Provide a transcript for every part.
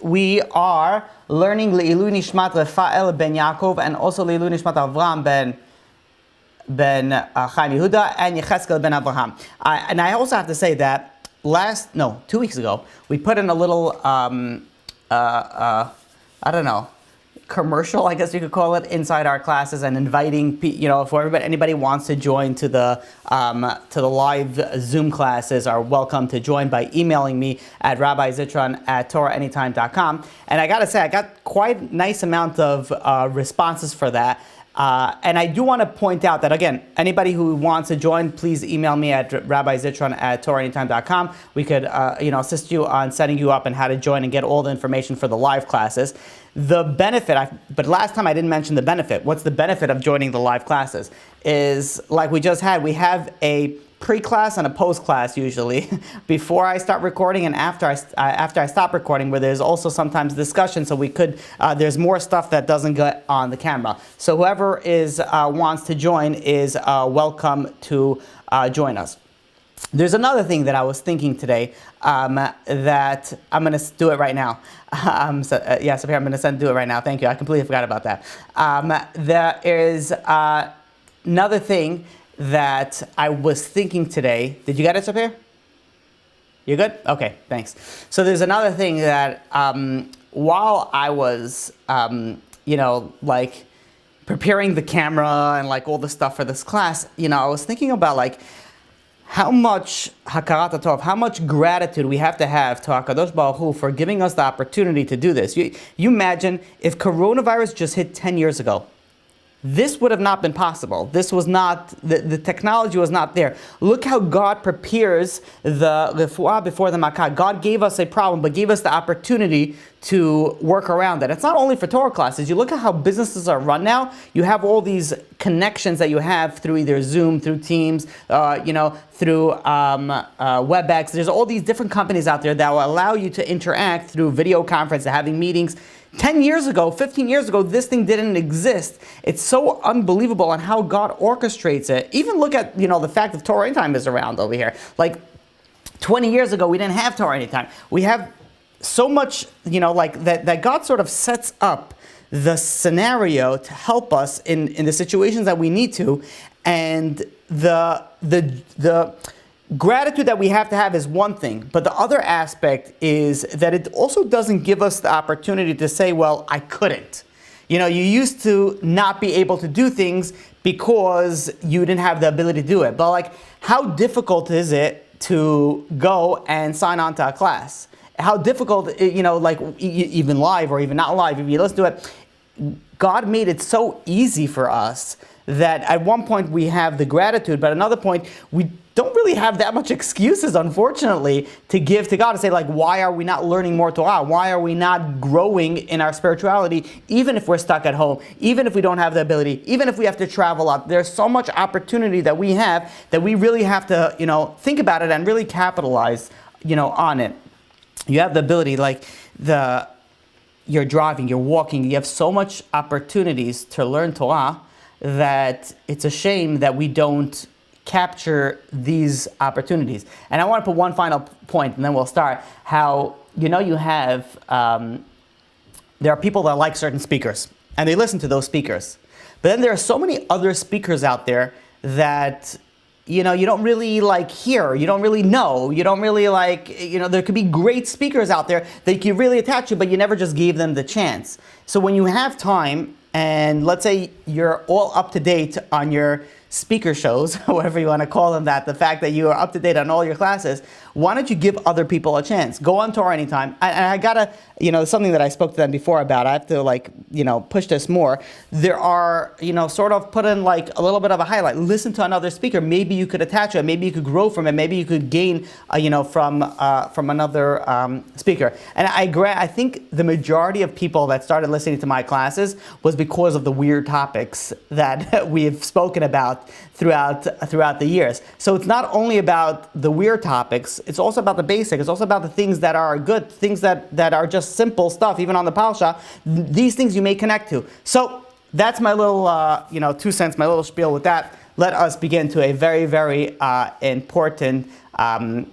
We are learning Le'ilu Nishmat Rafael ben Yaakov and also Le'ilu Nishmat Avram ben Chaim Yehuda and Yecheskel ben Abraham. And I also have to say that 2 weeks ago, we put in a little, I don't know, commercial, I guess you could call it, inside our classes and inviting, if anybody wants to join to the live Zoom classes are welcome to join by emailing me at rabbizitron@torahanytime.com. And I got to say, I got quite a nice amount of responses for that. And I do want to point out that, again, anybody who wants to join, please email me at rabbizitron@torahanytime.com. We could, assist you on setting you up and how to join and get all the information for the live classes. The benefit, but last time I didn't mention the benefit. What's the benefit of joining the live classes? Is like we just had, we have a pre-class and a post-class usually before I start recording and after I stop recording, where there's also sometimes discussion, so we could there's more stuff that doesn't get on the camera. So whoever wants to join is welcome to join us. There's another thing that I was thinking today that I'm going to do it right now. I'm going to do it right now. Thank you. I completely forgot about that. There is another thing that I was thinking today. Did you get it up here? You good? Okay, thanks. So there's another thing that while I was, preparing the camera and all the stuff for this class, I was thinking about how much hakarat tov, how much gratitude we have to HaKadosh Baruch Hu for giving us the opportunity to do this. You imagine if coronavirus just hit 10 years ago. This would have not been possible. This was not, the technology was not there. Look how God prepares the refuah before the makah. God gave us a problem, but gave us the opportunity to work around it. It's not only for Torah classes. You look at how businesses are run now. You have all these connections that you have through either Zoom, through Teams, through WebEx. There's all these different companies out there that will allow you to interact through video conference, having meetings. 10 years ago, 15 years ago, this thing didn't exist. It's so unbelievable on how God orchestrates it. Even look at, the fact that Torah Anytime is around over here. 20 years ago, we didn't have Torah Anytime. We have so much, that God sort of sets up the scenario to help us in the situations that we need to. And the gratitude that we have to have is one thing, but the other aspect is that it also doesn't give us the opportunity to say, well, I couldn't. You used to not be able to do things because you didn't have the ability to do it. But how difficult is it to go and sign on to a class? How difficult, even live or even not live, if you listen to it, God made it so easy for us that at one point we have the gratitude, but at another point we don't really have that much excuses, unfortunately, to give to God, to say, why are we not learning more Torah? Why are we not growing in our spirituality, even if we're stuck at home, even if we don't have the ability, even if we have to travel up? There's so much opportunity that we have that we really have to, think about it and really capitalize, on it. You have the ability, you're driving, you're walking, you have so much opportunities to learn Torah that it's a shame that we don't capture these opportunities. And I want to put one final point, and then we'll start. How, you have, there are people that like certain speakers, and they listen to those speakers. But then there are so many other speakers out there that, you don't really hear, you don't really know, you don't really there could be great speakers out there that you really attach to, but you never just gave them the chance. So when you have time, and let's say you're all up to date on your speaker shows, however you want to call them that, the fact that you are up to date on all your classes, why don't you give other people a chance? Go on Torah Anytime. And I gotta, something that I spoke to them before about, I have to push this more. There are, sort of put in a little bit of a highlight. Listen to another speaker. Maybe you could attach it. Maybe you could grow from it. Maybe you could gain, from another speaker. And I think the majority of people that started listening to my classes was because of the weird topics that we've spoken about throughout the years. So it's not only about the weird topics, it's also about the basic. It's also about the things that are good, things that are just simple stuff, even on the Parsha. These things you may connect to. So that's my little, 2 cents, my little spiel with that. Let us begin to a very, very important topic.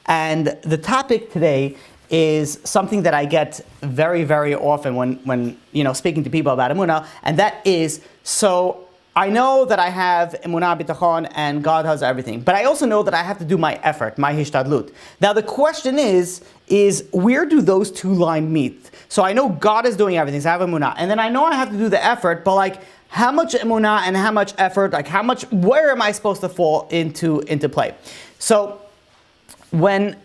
And the topic today is something that I get very, very often when speaking to people about Emunah, and that is, so I know that I have Emunah Bitachon and God has everything, but I also know that I have to do my effort, my Hishtadlut. Now the question is where do those two lines meet? So I know God is doing everything, so I have Emunah, and then I know I have to do the effort, but like, how much Emunah and how much effort, where am I supposed to fall into play? So when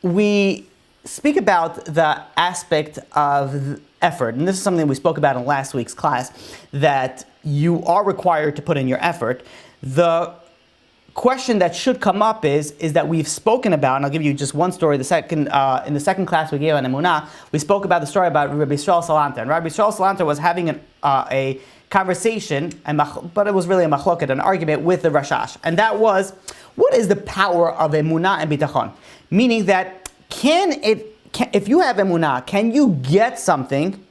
we speak about the aspect of effort, and this is something we spoke about in last week's class, that you are required to put in your effort, the question that should come up is that we've spoken about, and I'll give you just one story. In the second class we gave on Emunah, we spoke about the story about Rabbi Yisrael Salanter. And Rabbi Yisrael Salanter was having a conversation, but it was really a machloket, an argument with the Rashash. And that was, what is the power of Emunah and Bitachon? Meaning that, if you have Emunah, can you get something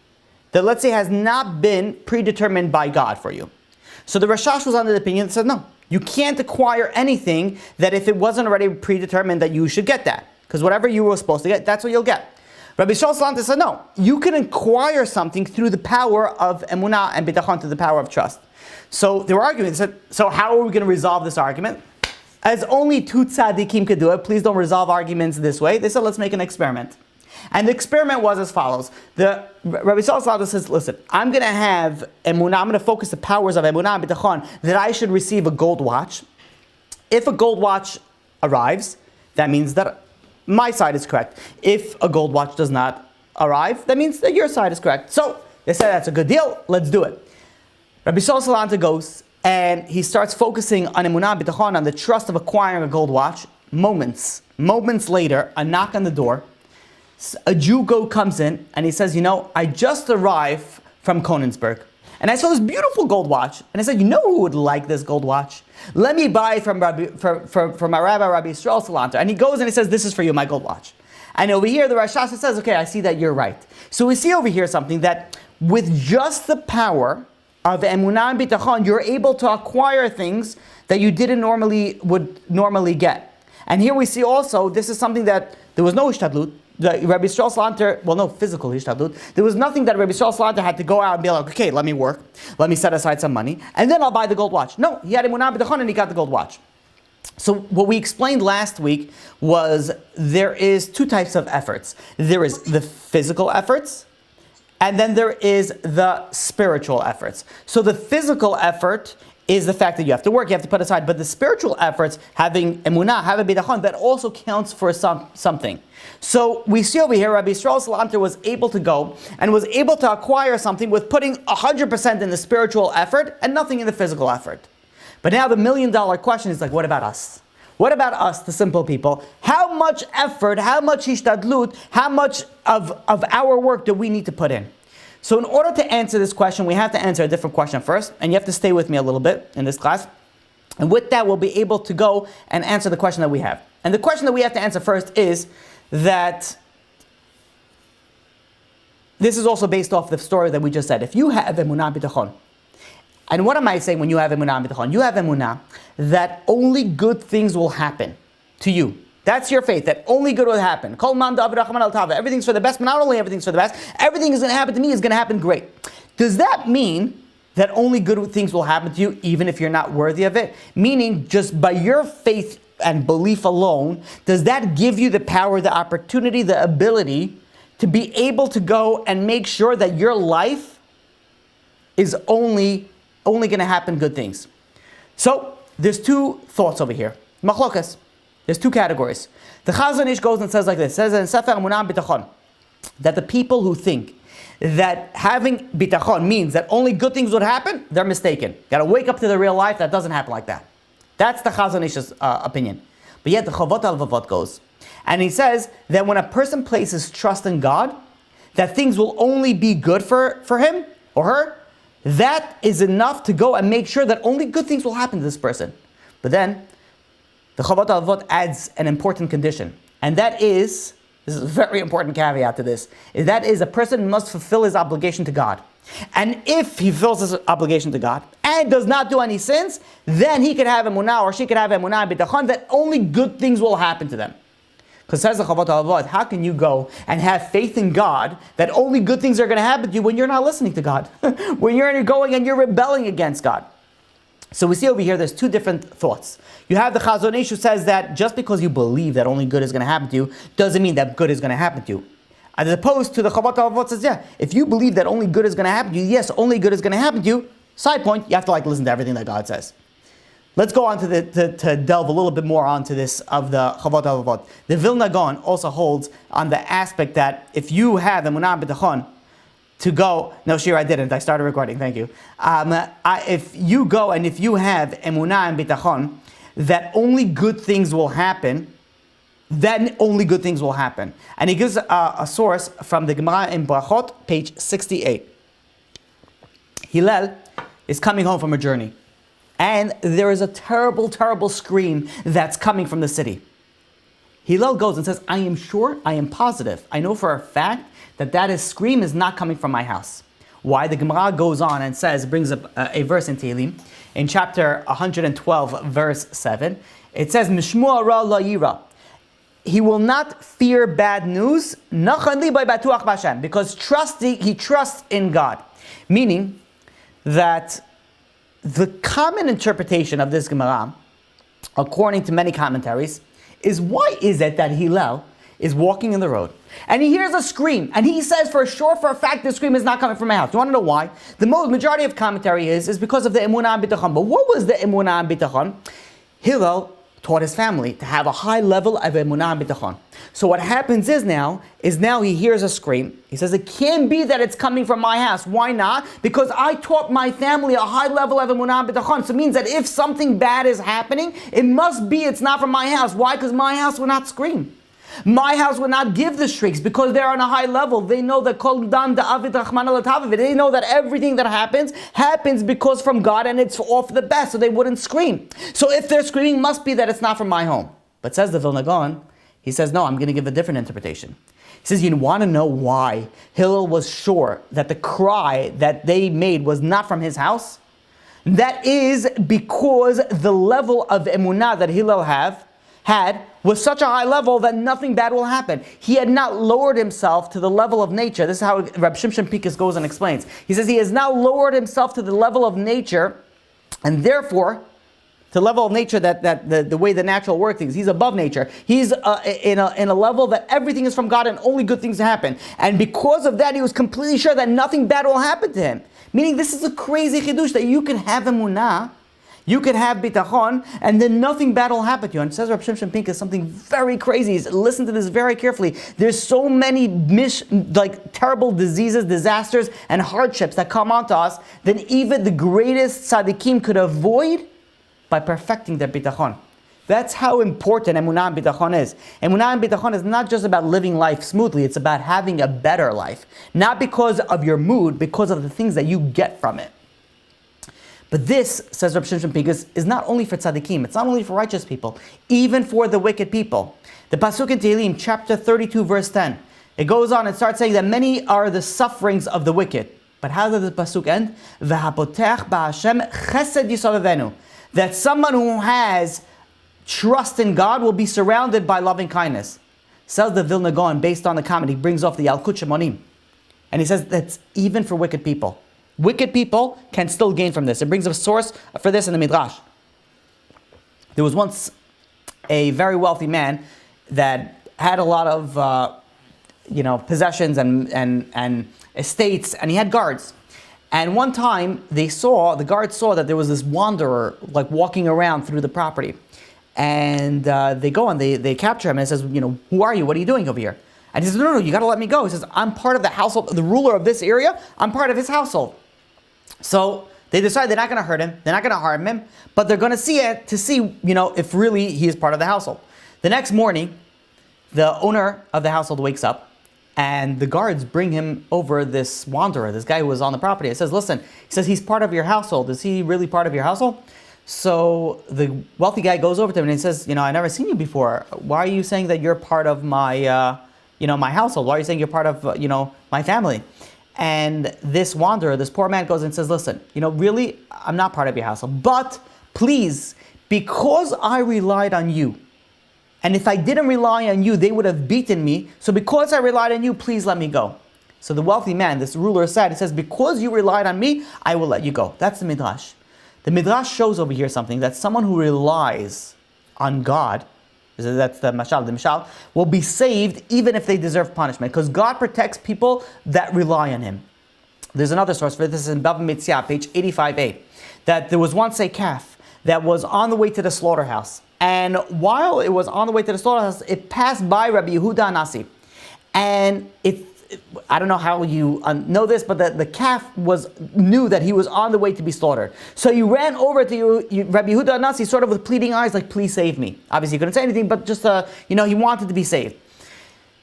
that, let's say, has not been predetermined by God for you? So the Rashash was under the opinion that said, no, you can't acquire anything that if it wasn't already predetermined that you should get that. Because whatever you were supposed to get, that's what you'll get. Rabbi Yisrael Salanter said, no, you can acquire something through the power of Emunah and Bitachon, through the power of trust. So they were arguing, they said, so how are we going to resolve this argument? As only two tzaddikim could do it, please don't resolve arguments this way. They said, let's make an experiment. And the experiment was as follows. Rabbi Yisrael Salanter says, listen, I'm going to have Emunah, I'm going to focus the powers of Emunah and Bitachon, that I should receive a gold watch. If a gold watch arrives, that means that my side is correct. If a gold watch does not arrive, that means that your side is correct. So they said, that's a good deal, let's do it. Rabbi Yisrael Salanter goes and he starts focusing on Emunah Bitachon, on the trust of acquiring a gold watch. Moments later, a knock on the door. A Jew comes in and he says, I just arrived from Konigsberg and I saw this beautiful gold watch. And I said, who would like this gold watch? Let me buy it from my rabbi, Rabbi Yisrael Salanter. And he goes and he says, this is for you, my gold watch. And over here, the Rashash says, okay, I see that you're right. So we see over here something that with just the power of Emunah and Bitachon, you're able to acquire things that you would normally get. And here we see also, this is something that there was no Hishtadlut. Rabbi Yisrael Salanter, no physical Hishtadlut. There was nothing that Rabbi Yisrael Salanter had to go out and be like, okay, let me work, let me set aside some money, and then I'll buy the gold watch. No, he had Emunah B'tachon and he got the gold watch. So what we explained last week was there is two types of efforts. There is the physical efforts, and then there is the spiritual efforts. So the physical effort is the fact that you have to work, you have to put aside, but the spiritual efforts, having Emunah, having Bitachon, that also counts for something. So we see over here, Rabbi Yisrael Salanter was able to go and was able to acquire something with putting 100% in the spiritual effort and nothing in the physical effort. But now the $1 million question is like, what about us? What about us, the simple people? How much effort, how much Hishtadlut, how much of our work do we need to put in? So in order to answer this question, we have to answer a different question first, and you have to stay with me a little bit in this class. And with that, we'll be able to go and answer the question that we have. And the question that we have to answer first is that this is also based off the story that we just said. If you have Emunah Bitachon, and what am I saying when you have Emunah Bitachon? You have Emunah that only good things will happen to you. That's your faith, that only good will happen. Everything's for the best, but not only everything's for the best, everything is going to happen to me, is going to happen great. Does that mean that only good things will happen to you, even if you're not worthy of it? Meaning, just by your faith and belief alone, does that give you the power, the opportunity, the ability to be able to go and make sure that your life is only going to happen good things? So, there's two thoughts over here. Machlokas. There's two categories. The Chazon Ish goes and says like this, says in Sefer Emunah Bitachon, that the people who think that having bitachon means that only good things would happen, they're mistaken. Got to wake up to the real life, that doesn't happen like that. That's the Chazon Ish's opinion. But yet the Chavot al-Vavot goes, and he says that when a person places trust in God, that things will only be good for him or her, that is enough to go and make sure that only good things will happen to this person. But then, the Chavot al-Vavot adds an important condition, and that is, this is a very important caveat to this, is that is a person must fulfill his obligation to God. And if he fulfills his obligation to God and does not do any sins, then he could have emunah or she could have emunah and bitachon that only good things will happen to them. Because says the Chavot HaLevavot, how can you go and have faith in God that only good things are going to happen to you when you're not listening to God? When you're going and you're rebelling against God. So we see over here, there's two different thoughts. You have the Chazon Ish who says that just because you believe that only good is going to happen to you, doesn't mean that good is going to happen to you. As opposed to the Chavot HaLevavot says, yeah, if you believe that only good is going to happen to you, yes, only good is going to happen to you. Side point, you have to listen to everything that God says. Let's go on to delve a little bit more onto this of the Chavot HaLevavot. The Vilna Gaon also holds on the aspect that if you have Emunah B'tachon to go, no, Shira, I didn't. I started recording. Thank you. If you go and if you have Emunah and B'tachon that only good things will happen, then only good things will happen. And he gives a source from the Gemara in Brachot, page 68. Hillel is coming home from a journey. And there is a terrible, terrible scream that's coming from the city. Hillel goes and says, I am sure, I am positive, I know for a fact that scream is not coming from my house. Why? The Gemara goes on and says, brings up a verse in Tehillim, in chapter 112, verse 7. It says, Mishmu ra la yira. He will not fear bad news, because he trusts in God. Meaning that the common interpretation of this Gemara, according to many commentaries, is why is it that Hillel is walking in the road and he hears a scream and he says for a fact the scream is not coming from my house. You want to know why? The majority of commentary is because of the Emunah and B'tachon. But what was the Emunah and B'tachon? Hillel taught his family to have a high level of Emunah and B'tachon. So what happens is now he hears a scream. He says, it can't be that it's coming from my house. Why not? Because I taught my family a high level of Emunah and B'tachon. So it means that if something bad is happening, it's not from my house. Why? Because my house will not scream. My house would not give the shrieks because they're on a high level. They know that Kol Dan Da'avid Rachman Al. They know that everything that happens because from God and it's all for the best, so they wouldn't scream. So if they're screaming, must be that it's not from my home. But says the Vilna Gaon, he says, no, I'm going to give a different interpretation. He says, you want to know why Hillel was sure that the cry that they made was not from his house? That is because the level of emunah that Hillel had was such a high level that nothing bad will happen. He had not lowered himself to the level of nature. This is how Rabbi Shimshon Pincus goes and explains. He says he has now lowered himself to the level of nature, and therefore, to the level of nature that the way the natural work things, he's above nature. He's in a level that everything is from God and only good things happen. And because of that, he was completely sure that nothing bad will happen to him. Meaning, this is a crazy chidush that you can have emunah, you can have bitachon, and then nothing bad will happen to you. And it says Rabbi Shimshon Pincus something very crazy. Listen to this very carefully. There's so many terrible diseases, disasters, and hardships that come onto us that even the greatest tzaddikim could avoid by perfecting their bitachon. That's how important emunah and bitachon is. Emunah and bitachon is not just about living life smoothly, it's about having a better life. Not because of your mood, because of the things that you get from it. But this, says Rabbi Shimshon Pincus, is not only for tzaddikim, it's not only for righteous people, even for the wicked people. The pasuk in Tehillim, chapter 32, verse 10, it goes on and starts saying that many are the sufferings of the wicked. But how does the pasuk end? V'hapotech ba'Hashem chesed yisavevenu. That someone who has trust in God will be surrounded by loving kindness. Says the Vilna Gaon, based on the comment, he brings off the Yalkut Shemonim. And he says that's even for wicked people. Wicked people can still gain from this. It brings up a source for this in the Midrash. There was once a very wealthy man that had a lot of possessions and estates, and he had guards. And one time the guards saw that there was this wanderer walking around through the property. And they go and they capture him and says, who are you? What are you doing over here? And he says, no, you got to let me go. He says, I'm part of the household, the ruler of this area. I'm part of his household. So they decide they're not going to hurt him. They're not going to harm him. But they're going to see if really he is part of the household. The next morning, the owner of the household wakes up and the guards bring him over this wanderer, this guy who was on the property. He says, listen, he's part of your household. Is he really part of your household? So the wealthy guy goes over to him and he says, I never seen you before. Why are you saying that you're part of my, my household? Why are you saying you're part of, my family? And this wanderer, this poor man goes and says, listen, really, I'm not part of your household. But please, because I relied on you And if I didn't rely on you, they would have beaten me. So because I relied on you, please let me go. So the wealthy man, this ruler, said, he says, because you relied on me, I will let you go. That's the Midrash. The Midrash shows over here something, that someone who relies on God, that's the mashal, will be saved even if they deserve punishment, because God protects people that rely on Him. There's another source for this in Bava Metzia, page 85a, that there was once a calf that was on the way to the slaughterhouse. And while it was on the way to the slaughterhouse, it passed by Rabbi Yehuda Nasi. And I don't know how you know this, but the calf knew that he was on the way to be slaughtered. So he ran over to Rabbi Yehuda Nasi, sort of with pleading eyes, like, please save me. Obviously he couldn't say anything, but just, he wanted to be saved.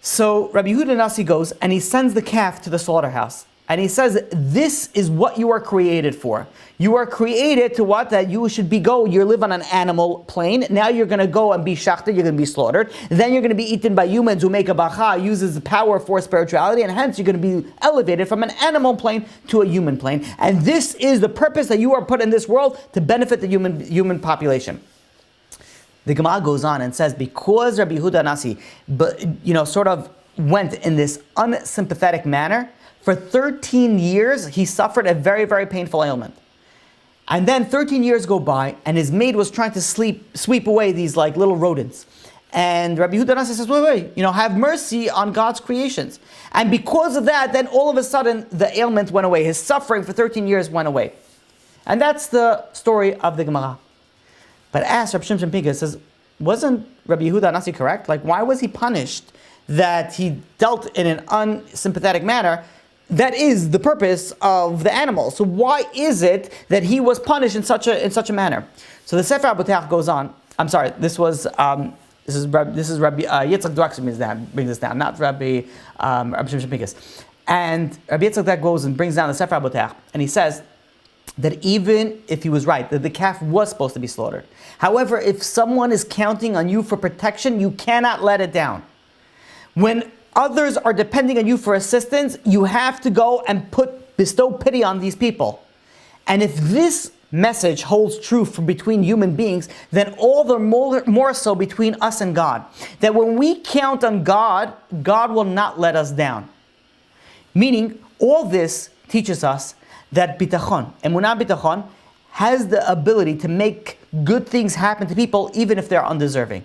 So Rabbi Yehuda Nasi goes and he sends the calf to the slaughterhouse. And he says, this is what you are created for. You are created to what? That you should you live on an animal plane. Now you're going to go and be shachted, you're going to be slaughtered. Then you're going to be eaten by humans who make a bacha, uses the power for spirituality, and hence you're going to be elevated from an animal plane to a human plane. And this is the purpose that you are put in this world, to benefit the human population. The Gemara goes on and says, because Rabbi Yehuda Nasi, sort of went in this unsympathetic manner, for 13 years, he suffered a very, very painful ailment. And then 13 years go by, and his maid was trying to sweep away these like little rodents. And Rabbi Yehuda Nasi says, wait, have mercy on God's creations. And because of that, then all of a sudden, the ailment went away. His suffering for 13 years went away. And that's the story of the Gemara. But as Rabbi Shimshon Pinkus says, wasn't Rabbi Yehuda Nasi correct? Like, why was he punished that he dealt in an unsympathetic manner? That is the purpose of the animal. So why is it that he was punished in such a manner? So the Sefer HaBotach goes on. I'm sorry. This is Rabbi Yitzchak Drak brings this down, not Rabbi Shimshon Pinkus. And Rabbi Yitzchak Drak goes and brings down the Sefer HaBotach, and he says that even if he was right, that the calf was supposed to be slaughtered. However, if someone is counting on you for protection, you cannot let it down. When others are depending on you for assistance, you have to go and bestow pity on these people. And if this message holds true for between human beings, then all the more so between us and God. That when we count on God, God will not let us down. Meaning, all this teaches us that bitachon, emunah bitachon, has the ability to make good things happen to people even if they're undeserving.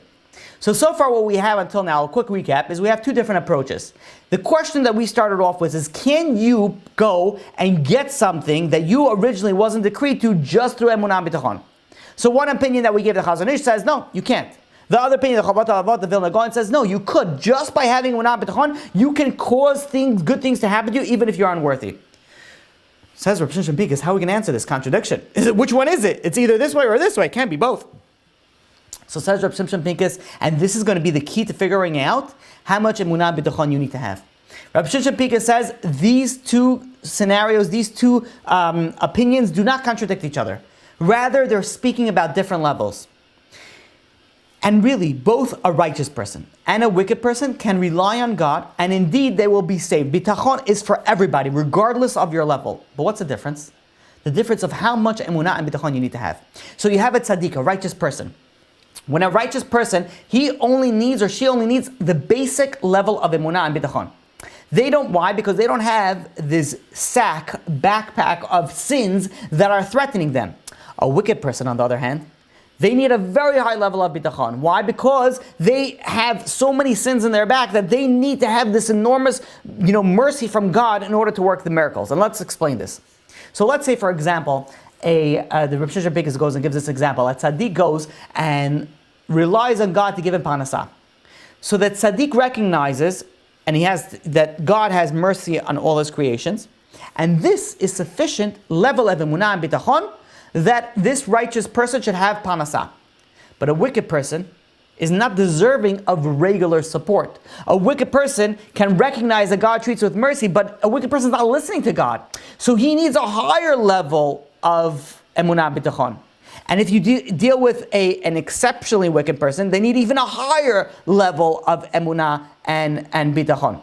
So far what we have until now, a quick recap, is we have two different approaches. The question that we started off with is, can you go and get something that you originally wasn't decreed to just through emunah bitachon? So one opinion that we give the Chazon Ish says, no, you can't. The other opinion, the Chavot HaLavot, the Vilna Gaon, says, no, you could. Just by having emunah bitachon, you can cause good things to happen to you even if you're unworthy. Says Rabbi Shimshon Pinkus, how are we going to answer this contradiction? Which one is it? It's either this way or this way. It can't be both. So says Rabbi Shimshon Pinkus, and this is going to be the key to figuring out how much emunah bitachon you need to have. Rabbi Shimshon Pinkus says these two scenarios, these two opinions do not contradict each other. Rather, they're speaking about different levels. And really, both a righteous person and a wicked person can rely on God, and indeed they will be saved. Bitachon is for everybody, regardless of your level. But what's the difference? The difference of how much emunah and bitachon you need to have. So you have a tzaddik, a righteous person. When a righteous person, he only needs or she only needs the basic level of emunah and bitachon. They don't, why? Because they don't have this backpack of sins that are threatening them. A wicked person, on the other hand, they need a very high level of bitachon. Why? Because they have so many sins in their back that they need to have this enormous, mercy from God in order to work the miracles. And let's explain this. So let's say, for example, the Rabbi Shimshon Pinkus goes and gives this example. A tzaddik goes and relies on God to give him panasah. So that tzaddik recognizes, and that God has mercy on all His creations, and this is sufficient level of emunah and bitachon that this righteous person should have panasah. But a wicked person is not deserving of regular support. A wicked person can recognize that God treats with mercy, but a wicked person is not listening to God. So he needs a higher level of emunah bitachon. And if you deal with an exceptionally wicked person, they need even a higher level of emunah and bitachon.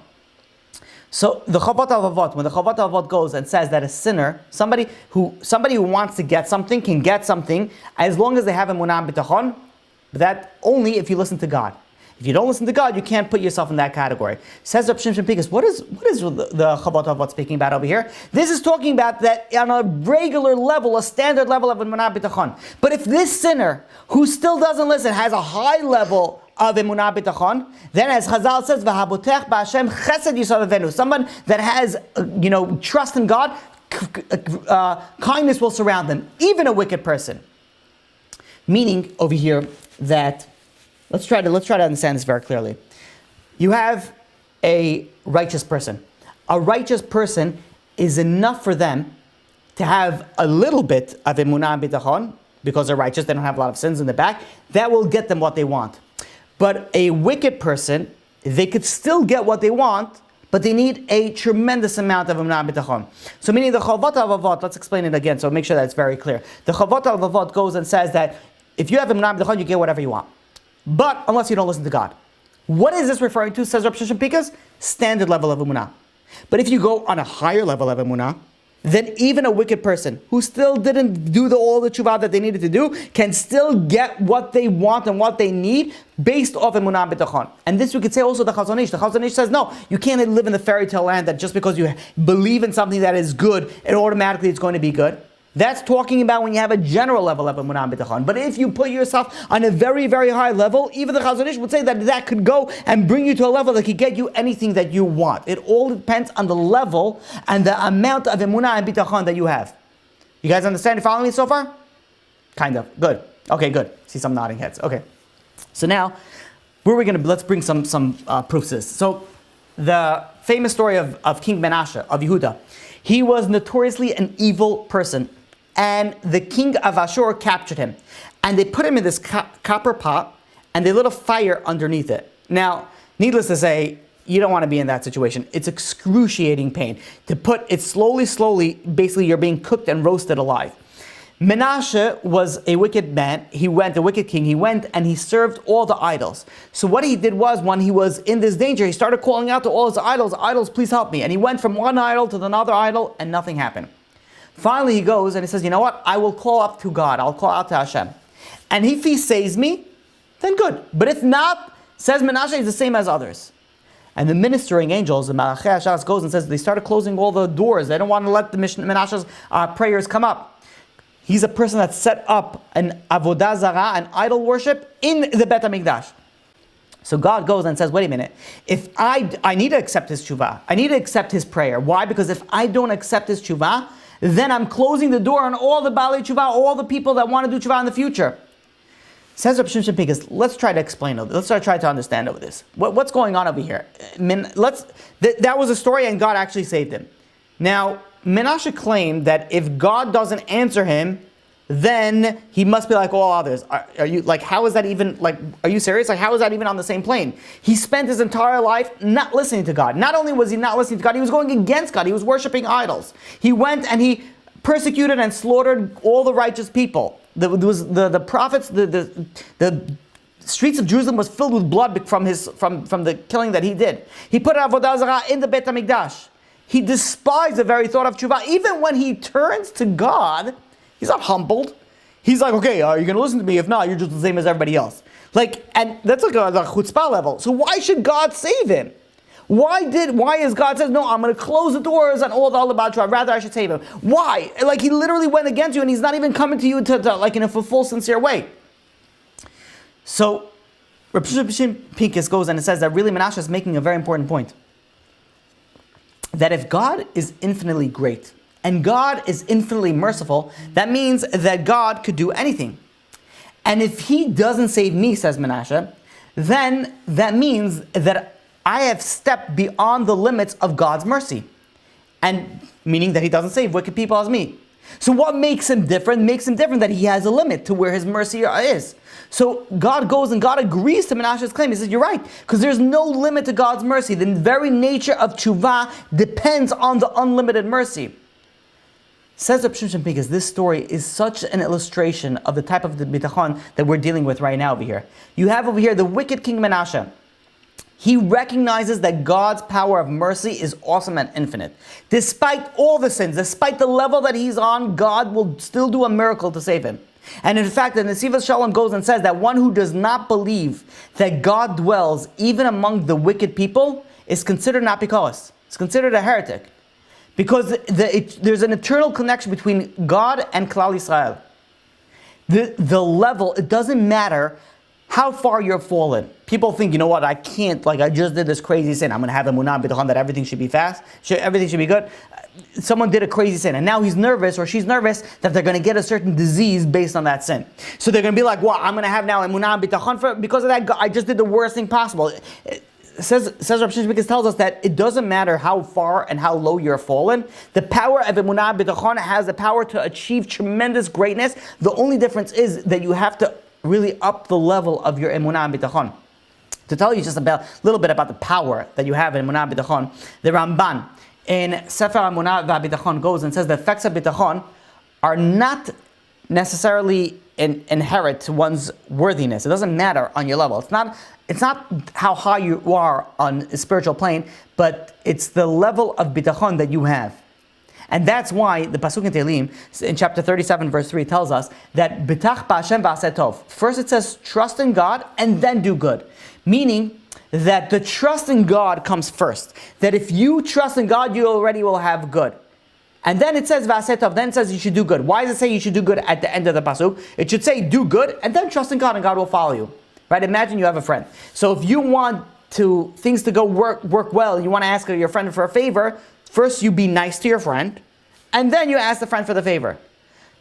So the Chavot HaLavot, when the Chavot HaLavot goes and says that a sinner, somebody who wants to get something, can get something as long as they have emunah and bitachon, but that only if you listen to God. If you don't listen to God, you can't put yourself in that category. Says Reb Shimshon Pincus, what is the Chavot HaLevavot speaking about over here? This is talking about that on a regular level, a standard level of Emunah B'tachon. But if this sinner, who still doesn't listen, has a high level of Emunah B'tachon, then as Chazal says, V'habotech b'Hashem chesed yisod avenu, someone that has, trust in God, kindness will surround them, even a wicked person. Meaning over here that, let's try to understand this very clearly. You have a righteous person. A righteous person is enough for them to have a little bit of Emunah B'tachon, because they're righteous, they don't have a lot of sins in the back. That will get them what they want. But a wicked person, they could still get what they want, but they need a tremendous amount of Emunah B'tachon. So meaning the Chavot HaLevavot, let's explain it again, so make sure that it's very clear. The Chavot HaLevavot goes and says that if you have Emunah B'tachon, you get whatever you want. But unless you don't listen to God. What is this referring to, says Reb Shimshon Pincus? Standard level of Emunah. But if you go on a higher level of Emunah, then even a wicked person who still didn't do all the tshuva that they needed to do can still get what they want and what they need based off Emunah B'tachon. And this we could say also the Chazon Ish. The Chazon Ish says, no, you can't live in the fairy tale land that just because you believe in something that is good, and automatically it's going to be good. That's talking about when you have a general level of Emunah B'tachon. But if you put yourself on a very, very high level, even the Chazon Ish would say that could go and bring you to a level that could get you anything that you want. It all depends on the level and the amount of Emunah and B'tachon that you have. You guys understand? You following me so far? Kind of. Good. Okay, good. See some nodding heads. Okay. So now, let's bring some proofs to this. So, the famous story of King Menashe, of Yehuda. He was notoriously an evil person. And the king of Ashur captured him. And they put him in this copper pot, and they lit a fire underneath it. Now, needless to say, you don't want to be in that situation. It's excruciating pain. To put it slowly, basically you're being cooked and roasted alive. Menashe was a wicked man. A wicked king. He went and he served all the idols. So what he did was, when he was in this danger, he started calling out to all his idols, please help me. And he went from one idol to another idol, and nothing happened. Finally, he goes and he says, you know what? I will call up to God. I'll call out to Hashem. And if he saves me, then good. But if not, says Menashe, is the same as others. And the ministering angels, the Malachei Hashas, goes and says they started closing all the doors. They don't want to let the Menashe's prayers come up. He's a person that set up an avodah zarah, an idol worship, in the Bet HaMikdash. So God goes and says, wait a minute, if I need to accept his tshuva, I need to accept his prayer. Why? Because if I don't accept his tshuva, then I'm closing the door on all the Baalei Tshuva, all the people that want to do tshuva in the future. Says Reb Shimshon Pincus, let's try to explain over this. Let's try to understand over this. What's going on over here? That was a story, and God actually saved him. Now, Menashe claimed that if God doesn't answer him, then he must be like all others. Are you like? How is that even like? Are you serious? Like, how is that even on the same plane? He spent his entire life not listening to God. Not only was he not listening to God, he was going against God. He was worshiping idols. He went and he persecuted and slaughtered all the righteous people. The prophets. The streets of Jerusalem was filled with blood from the killing that he did. He put avodah zarah in the Bet HaMikdash. He despised the very thought of tshuva. Even when he turns to God, he's not humbled. He's like, okay, are you going to listen to me? If not, you're just the same as everybody else. And that's like a chutzpah level. So why should God save him? Why is God says, no, I'm going to close the doors on all the other Baal, rather I should save him? Why? Like, he literally went against you, and he's not even coming to you to like in a full, sincere way. So, Reb Shimshon Pincus goes and it says that really Menashe is making a very important point. That if God is infinitely great, and God is infinitely merciful, that means that God could do anything. And if he doesn't save me, says Menashe, then that means that I have stepped beyond the limits of God's mercy. And meaning that he doesn't save wicked people as me. So what makes him different? Makes him different that he has a limit to where his mercy is. So God goes and God agrees to Menashe's claim. He says, you're right, because there's no limit to God's mercy. The very nature of tshuva depends on the unlimited mercy. Says Reb Shimshon Pincus, this story is such an illustration of the type of the bitachon that we're dealing with right now over here. You have over here the wicked King Menashe. He recognizes that God's power of mercy is awesome and infinite. Despite all the sins, despite the level that he's on, God will still do a miracle to save him. And in fact, the Nesivos Shalom goes and says that one who does not believe that God dwells even among the wicked people is considered not because. It's considered a heretic. Because there's an eternal connection between God and Klal Yisrael. The level, it doesn't matter how far you're fallen. People think, you know what, I can't, like I just did this crazy sin. I'm going to have Emunah b'tachon that everything should be fast, everything should be good. Someone did a crazy sin and now he's nervous or she's nervous that they're going to get a certain disease based on that sin. So they're going to be like, well, I'm going to have now Emunah b'tachon because of that. I just did the worst thing possible. Says Rabbi Shishbikis tells us that it doesn't matter how far and how low you're fallen. The power of Emunah b'tachon has the power to achieve tremendous greatness. The only difference is that you have to really up the level of your Emunah b'tachon. To tell you just a little bit about the power that you have in Emunah b'tachon, the Ramban in Sefer Emunah v'Bitachon goes and says the effects of bitachon are not necessarily inherent to one's worthiness. It doesn't matter on your level. It's not how high you are on a spiritual plane, but it's the level of bitachon that you have. And that's why the Pasuk in Tehillim, in chapter 37, verse 3, tells us that B'tach b'Hashem v'aseh tov. First it says, trust in God and then do good. Meaning that the trust in God comes first. That if you trust in God, you already will have good. And then it says v'aseh tov, then it says you should do good. Why does it say you should do good at the end of the Pasuk? It should say do good and then trust in God and God will follow you. Right? Imagine you have a friend. So if you want things to go work well, you want to ask your friend for a favor, first you be nice to your friend, and then you ask the friend for the favor.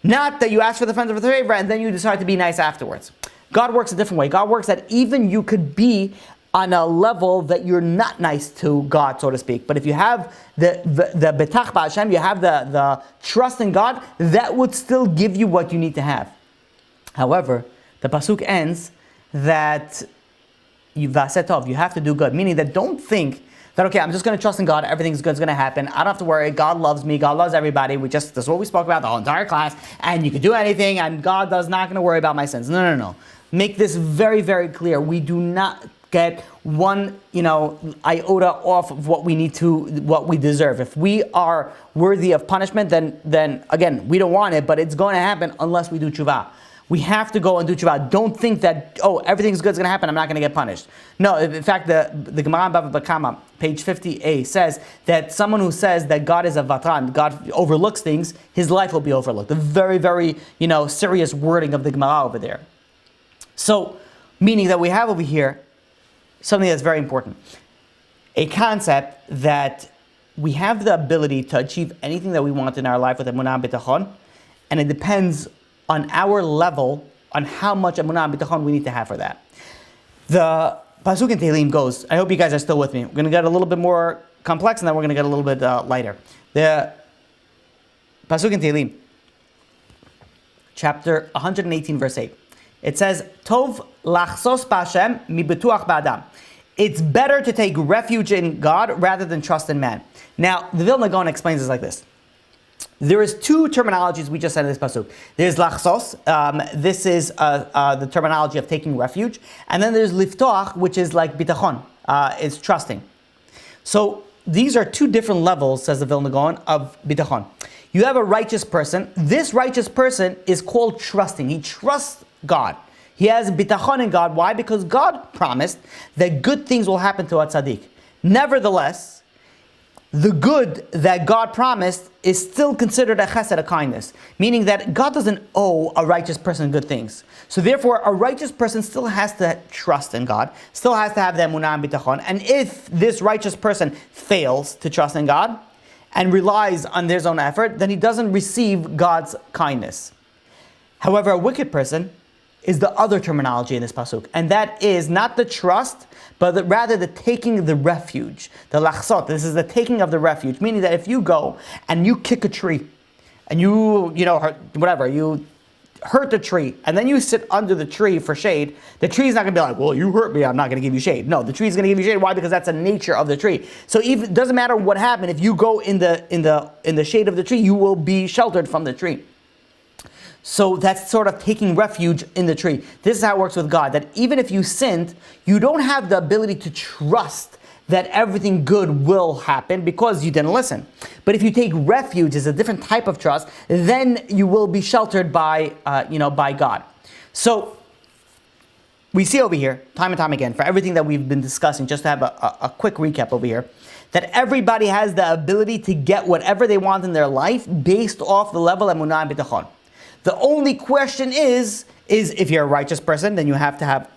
Not that you ask for the friend for the favor, and then you decide to be nice afterwards. God works a different way. God works that even you could be on a level that you're not nice to God, so to speak. But if you have the betach b'Hashem, you have the trust in God, that would still give you what you need to have. However, the pasuk ends that you have to do good, meaning that don't think that, okay, I'm just going to trust in God, everything's good, going to happen, I don't have to worry, God loves me, God loves everybody, this is what we spoke about the whole entire class, and you can do anything, and God is not going to worry about my sins. No. Make this very, very clear. We do not get one, iota off of what we deserve. If we are worthy of punishment, then again, we don't want it, but it's going to happen unless we do tshuva. We have to go and do tshuva. Don't think that, everything's good is going to happen, I'm not going to get punished. No, in fact, the Gemara in Bava Kama, page 50a, says that someone who says that God is a vatran, God overlooks things, his life will be overlooked. A very, very, serious wording of the Gemara over there. So, meaning that we have over here something that's very important. A concept that we have the ability to achieve anything that we want in our life with Emunah b'tachon, and it depends on our level, on how much Emunah b'tachon we need to have for that. The Pasuk in Tehillim goes, I hope you guys are still with me. We're going to get a little bit more complex and then we're going to get a little bit lighter. The Pasuk in Tehillim, chapter 118, verse 8. It says, Tov lachsos b'Hashem mi betuach ba'adam. It's better to take refuge in God rather than trust in man. Now, the Vilna Gaon explains this like this. There is two terminologies we just said in this pasuk. There's lachsos, this is the terminology of taking refuge, and then there's liftoach, which is like bitachon, it's trusting. So these are two different levels, says the Vilna Gaon, of bitachon. You have a righteous person. This righteous person is called trusting. He trusts God. He has bitachon in God. Why? Because God promised that good things will happen to a tzaddik. Nevertheless, the good that God promised is still considered a chesed, a kindness. Meaning that God doesn't owe a righteous person good things. So therefore, a righteous person still has to trust in God, still has to have the emunah and bitachon. And if this righteous person fails to trust in God and relies on their own effort, then he doesn't receive God's kindness. However, a wicked person is the other terminology in this pasuk, and that is not the trust, but rather the taking the refuge, the lachsot. This is the taking of the refuge, meaning that if you go and you kick a tree, and you hurt the tree, and then you sit under the tree for shade, the tree is not going to be like, well, you hurt me, I'm not going to give you shade. No, the tree is going to give you shade. Why? Because that's the nature of the tree. So even it doesn't matter what happened. If you go in the shade of the tree, you will be sheltered from the tree. So that's sort of taking refuge in the tree. This is how it works with God, that even if you sinned, you don't have the ability to trust that everything good will happen because you didn't listen. But if you take refuge as a different type of trust, then you will be sheltered by God. So we see over here, time and time again, for everything that we've been discussing, just to have a quick recap over here, that everybody has the ability to get whatever they want in their life based off the level of emunah and bitachon. The only question is if you're a righteous person, then you have to have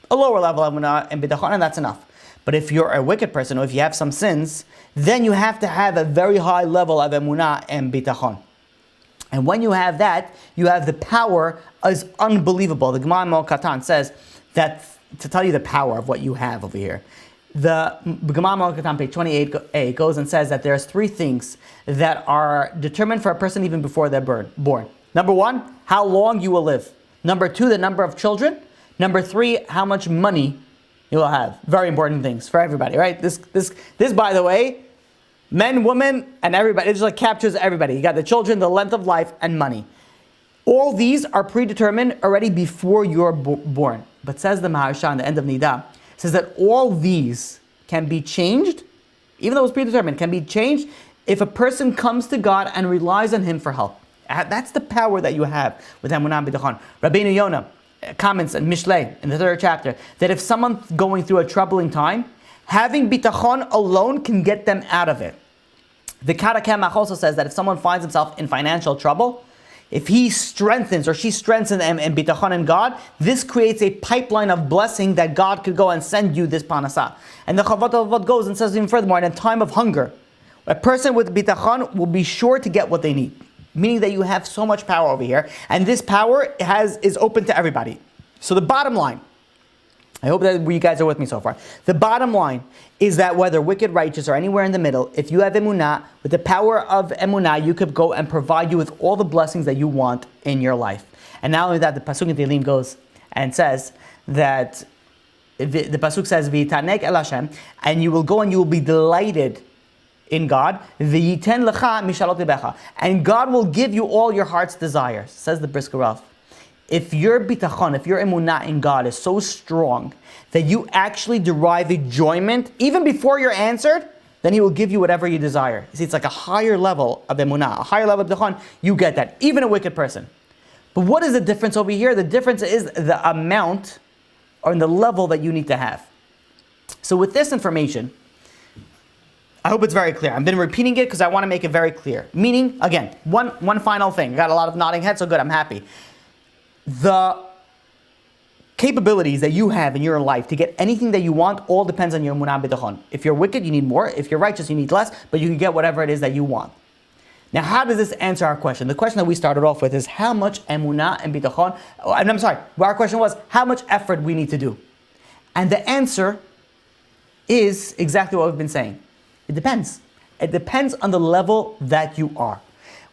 a lower level of emunah and bitachon, and that's enough. But if you're a wicked person, or if you have some sins, then you have to have a very high level of emunah and bitachon. And when you have that, you have the power is unbelievable. The Gemara Mo Katan says that, to tell you the power of what you have over here, the Gemara Mo Katan, page 28a, goes and says that there's three things that are determined for a person even before they're born. Number one, how long you will live. Number two, the number of children. Number three, how much money you will have. Very important things for everybody, right? This, by the way, men, women, and everybody, it just like captures everybody. You got the children, the length of life, and money. All these are predetermined already before you're born. But says the Maharsha on the end of Nida, says that all these can be changed, even though it's predetermined, can be changed if a person comes to God and relies on Him for help. That's the power that you have with Emunah and Bitachon. Rabbi Yonah comments in Mishlei, in the 3rd chapter, that if someone's going through a troubling time, having Bitachon alone can get them out of it. The Karakemach also says that if someone finds himself in financial trouble, if he strengthens or she strengthens in Bitachon in God, this creates a pipeline of blessing that God could go and send you this Panasah. And the Chavat Avot goes and says even furthermore, in a time of hunger, a person with Bitachon will be sure to get what they need. Meaning that you have so much power over here, and this power is open to everybody. So the bottom line, I hope that you guys are with me so far. The bottom line is that whether wicked, righteous, or anywhere in the middle, if you have emunah, with the power of emunah, you could go and provide you with all the blessings that you want in your life. And not only that, the pasuk in Tehillim goes and says that the pasuk says, "V'yitaneg el Hashem," and you will go and you will be delighted in God. V'yiten lecha mishalot libecha, and God will give you all your heart's desires. Says the Brisker Rav. If your bitachon, if your emunah in God is so strong that you actually derive enjoyment even before you're answered, then He will give you whatever you desire. You see, it's like a higher level of emunah, a higher level of bitachon. You get that, even a wicked person. But what is the difference over here? The difference is the amount or the level that you need to have. So with this information, I hope it's very clear. I've been repeating it because I want to make it very clear. Meaning, again, one final thing. I got a lot of nodding heads, so good, I'm happy. The capabilities that you have in your life to get anything that you want all depends on your emunah bitachon. If you're wicked, you need more. If you're righteous, you need less, but you can get whatever it is that you want. Now, how does this answer our question? The question that we started off with is how much emunah and bitachon, I'm sorry, our question was how much effort we need to do. And the answer is exactly what we've been saying. It depends. It depends on the level that you are.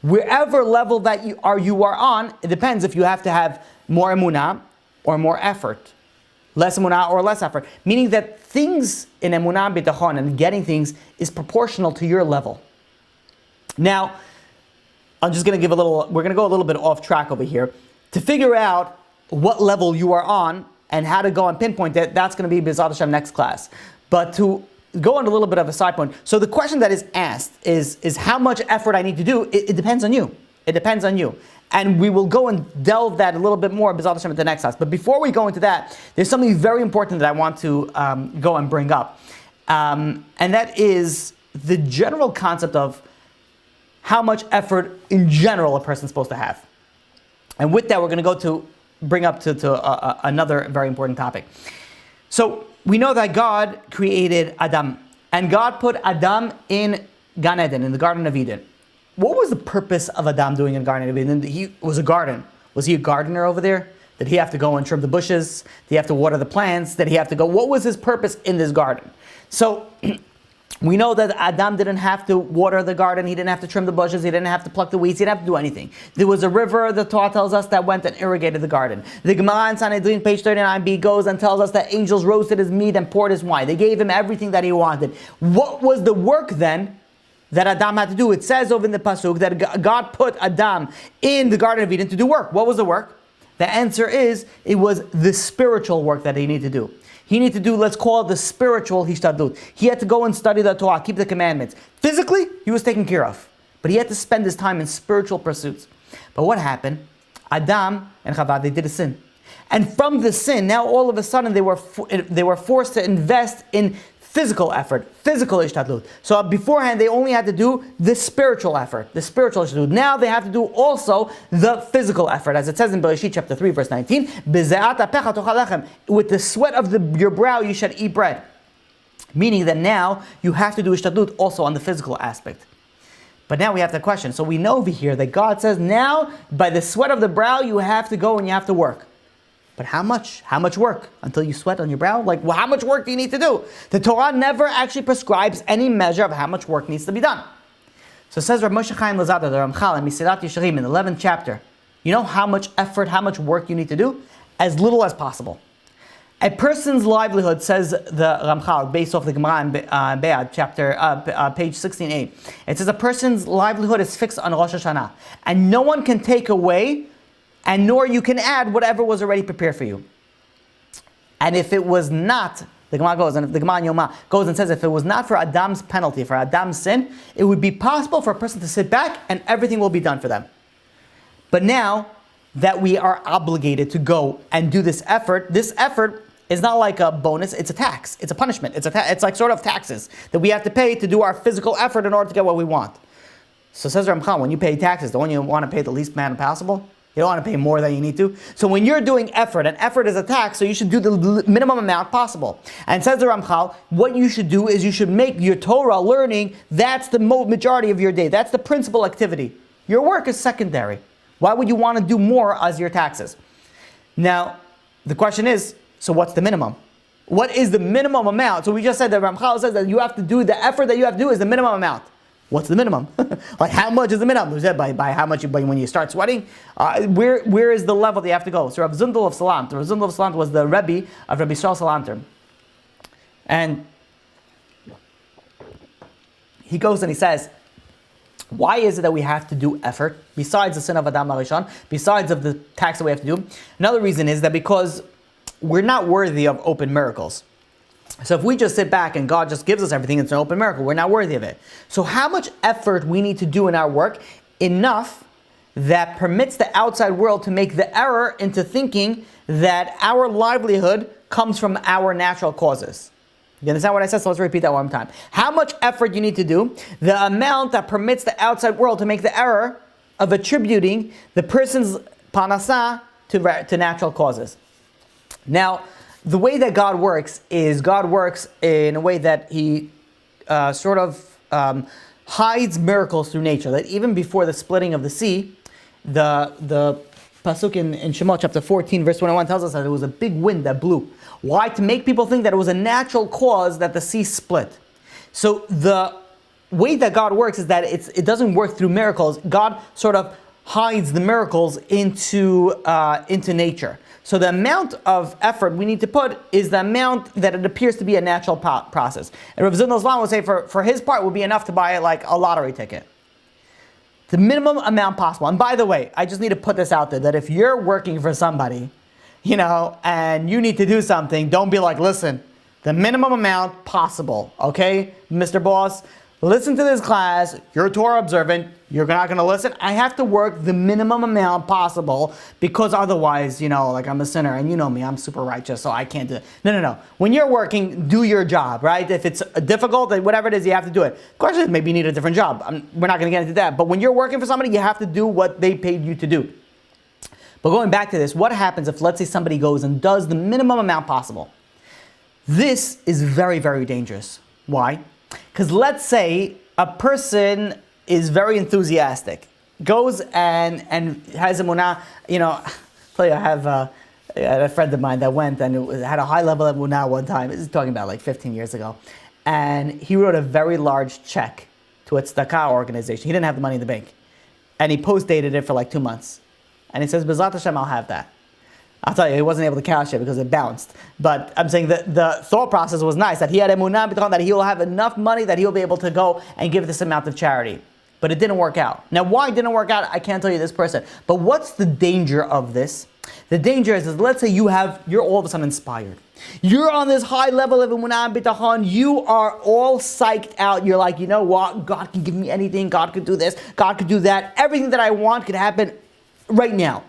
Wherever level that you are on, it depends if you have to have more emunah or more effort. Less emunah or less effort. Meaning that things in emunah and bitachon and getting things is proportional to your level. Now, I'm just going to we're going to go a little bit off track over here. To figure out what level you are on and how to go and pinpoint it, that's going to be B'ezrat Hashem next class. But to go on a little bit of a side point. So the question that is asked is how much effort I need to do. It depends on you. It depends on you. And we will go and delve that a little bit more B'ezrat Hashem at the next class. But before we go into that, there's something very important that I want to go and bring up. And that is the general concept of how much effort in general a person's supposed to have. And with that, we're going to bring up to another very important topic. So we know that God created Adam, and God put Adam in Gan Eden, in the Garden of Eden. What was the purpose of Adam doing in Garden of Eden? He was a garden. Was he a gardener over there? Did he have to go and trim the bushes? Did he have to water the plants? Did he have to go? What was his purpose in this garden? So we know that Adam didn't have to water the garden. He didn't have to trim the bushes. He didn't have to pluck the weeds. He didn't have to do anything. There was a river, the Torah tells us, that went and irrigated the garden. The Gemara in Sanhedrin, page 39b, goes and tells us that angels roasted his meat and poured his wine. They gave him everything that he wanted. What was the work then that Adam had to do? It says over in the pasuk that God put Adam in the Garden of Eden to do work. What was the work? The answer is, it was the spiritual work that he needed to do. He needed to do, let's call it the spiritual Hishtadlut. He had to go and study the Torah, keep the commandments. Physically, he was taken care of. But he had to spend his time in spiritual pursuits. But what happened? Adam and Chava, they did a sin. And from the sin, now all of a sudden they were forced to invest in physical effort, physical Hishtadlut. So beforehand they only had to do the spiritual effort, the spiritual Hishtadlut. Now they have to do also the physical effort. As it says in Bereshit chapter 3 verse 19, "B'ze'at apecha tochal lechem." With the sweat of your brow you should eat bread. Meaning that now you have to do Hishtadlut also on the physical aspect. But now we have the question. So we know over here that God says now by the sweat of the brow you have to go and you have to work. But how much? How much work? Until you sweat on your brow? Like, well, how much work do you need to do? The Torah never actually prescribes any measure of how much work needs to be done. So it says Rav Moshe Chaim Lazada, the Ramchal, in Mesilat Yesharim, in the 11th chapter, you know how much effort, how much work you need to do? As little as possible. A person's livelihood, says the Ramchal, based off the Gemara in Be'ad, chapter, page 16a. It says a person's livelihood is fixed on Rosh Hashanah, and no one can take away and nor you can add whatever was already prepared for you. And if it was not, the Gemara goes, and if the Gemara in Yoma goes and says, if it was not for Adam's penalty, for Adam's sin, it would be possible for a person to sit back and everything will be done for them. But now that we are obligated to go and do this effort is not like a bonus, it's a tax, it's a punishment, it's like sort of taxes that we have to pay to do our physical effort in order to get what we want. So says Ramchal, when you pay taxes, don't you want to pay the least amount possible? You don't want to pay more than you need to. So when you're doing effort, and effort is a tax, so you should do the minimum amount possible. And says the Ramchal, what you should do is you should make your Torah learning, that's the majority of your day. That's the principal activity. Your work is secondary. Why would you want to do more as your taxes? Now, the question is, so what's the minimum? What is the minimum amount? So we just said that Ramchal says that you have to do, the effort that you have to do is the minimum amount. What's the minimum? Like how much is the minimum? We said by how much when you start sweating. Where is the level that you have to go? So Rav Zundel of Salant. Rav Zundel of Salant was the Rabbi of Rabbi Shal Salanter. And he goes and he says, why is it that we have to do effort besides the sin of Adam HaRishon, besides of the tax that we have to do? Another reason is that because we're not worthy of open miracles. So if we just sit back and God just gives us everything, it's an open miracle, we're not worthy of it. So how much effort we need to do in our work? Enough that permits the outside world to make the error into thinking that our livelihood comes from our natural causes. You understand what I said? So let's repeat that one more time. How much effort you need to do? The amount that permits the outside world to make the error of attributing the person's panasah to natural causes. Now, the way that God works is God works in a way that He hides miracles through nature. That even before the splitting of the sea, the pasuk in Shemot chapter 14 verse 21 tells us that there was a big wind that blew. Why? To make people think that it was a natural cause that the sea split. So the way that God works is that it doesn't work through miracles. God sort of hides the miracles into nature. So the amount of effort we need to put is the amount that it appears to be a natural process. And Rav Zundel Zlan would say for his part would be enough to buy like a lottery ticket. The minimum amount possible. And by the way, I just need to put this out there, that if you're working for somebody, and you need to do something, don't be like, listen, the minimum amount possible, okay, Mr. Boss? Listen to this class, you're Torah observant, you're not going to listen. I have to work the minimum amount possible because otherwise, like I'm a sinner and you know me, I'm super righteous, so I can't do it. No. When you're working, do your job, right? If it's difficult, whatever it is, you have to do it. Of course, maybe you need a different job. We're not going to get into that. But when you're working for somebody, you have to do what they paid you to do. But going back to this, what happens if, let's say, somebody goes and does the minimum amount possible? This is very, very dangerous. Why? Because let's say a person is very enthusiastic, goes and has Emunah, I had a friend of mine that went and had a high level of Emunah one time. This is talking about like 15 years ago. And he wrote a very large check to a tzedakah organization. He didn't have the money in the bank. And he post-dated it for like 2 months. And he says, B'ezrat Hashem, I'll have that. I'll tell you, he wasn't able to cash it because it bounced. But I'm saying that the thought process was nice, that he had Emunah, that he will have enough money that he will be able to go and give this amount of charity. but it didn't work out. Now, why it didn't work out, I can't tell you this person. But what's the danger of this? The danger is let's say you're all of a sudden inspired. You're on this high level of Emunah and Bitachon. You are all psyched out. You're like, you know what? God can give me anything. God could do this. God could do that. Everything that I want could happen right now.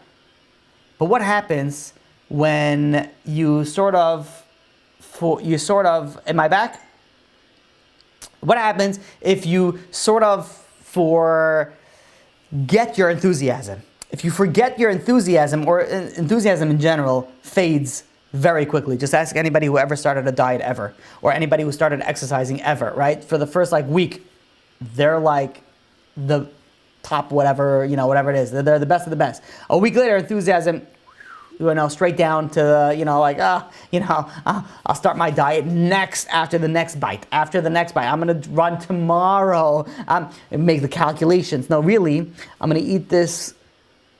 But what happens when you sort of, am I back? What happens if you sort of forget your enthusiasm? If you forget your enthusiasm, or enthusiasm in general fades very quickly. Just ask anybody who ever started a diet ever, or anybody who started exercising ever, right? For the first week, they're like the top whatever it is. They're the best of the best. A week later, enthusiasm, straight down to, I'll start my diet after the next bite. I'm going to run tomorrow. Make the calculations. No, really, I'm going to eat this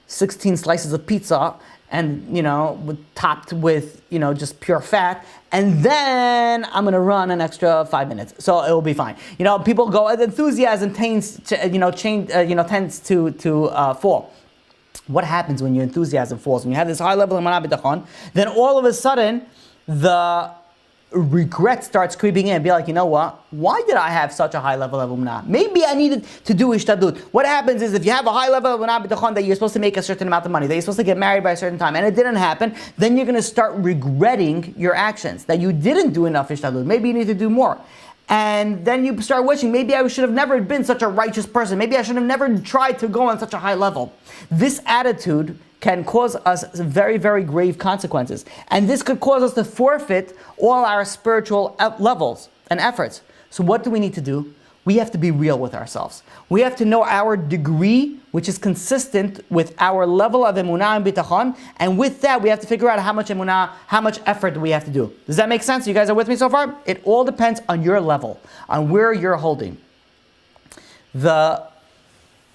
16 slices of pizza and, topped with, just pure fat. And then I'm going to run an extra 5 minutes. So it will be fine. People go, enthusiasm tends to fall. What happens when your enthusiasm falls? When you have this high level of Emunah B'tachon, then all of a sudden, the regret starts creeping in. Be like, you know what? Why did I have such a high level of Emunah? Maybe I needed to do Hishtadlut. What happens is if you have a high level of Emunah B'tachon that you're supposed to make a certain amount of money, that you're supposed to get married by a certain time, and it didn't happen, then you're going to start regretting your actions, that you didn't do enough Hishtadlut. Maybe you need to do more. And then you start wishing, maybe I should have never been such a righteous person. Maybe I should have never tried to go on such a high level. This attitude can cause us very, very grave consequences. And this could cause us to forfeit all our spiritual levels and efforts. So what do we need to do? We have to be real with ourselves. We have to know our degree, which is consistent with our level of Emunah and Bitachon. And with that, we have to figure out how much Emunah, how much effort do we have to do. Does that make sense? You guys are with me so far? It all depends on your level, on where you're holding. The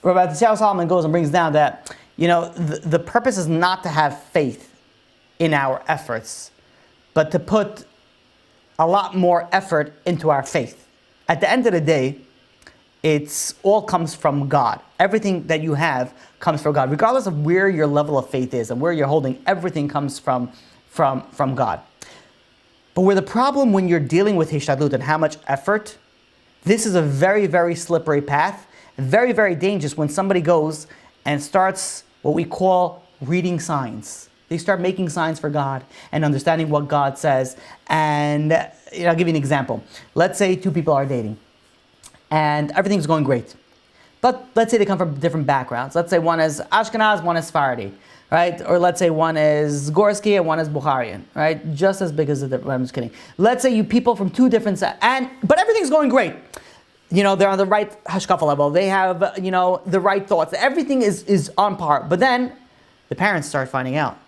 Rabbi Solomon goes and brings down that, the purpose is not to have faith in our efforts, but to put a lot more effort into our faith. At the end of the day, it's all comes from God. Everything that you have comes from God. Regardless of where your level of faith is and where you're holding, everything comes from God. But where the problem when you're dealing with Hishtadlut and how much effort, this is a very, very slippery path, very, very dangerous when somebody goes and starts what we call reading signs. They start making signs for God and understanding what God says. And I'll give you an example. Let's say two people are dating and everything's going great. But let's say they come from different backgrounds. Let's say one is Ashkenaz, one is Sephardi, right? Or let's say one is Gorsky and one is Bukharian, right? Just as big as the I'm just kidding. Let's say you people from two different sides, but everything's going great. They're on the right hashkafa level. They have, the right thoughts. Everything is on par. But then the parents start finding out.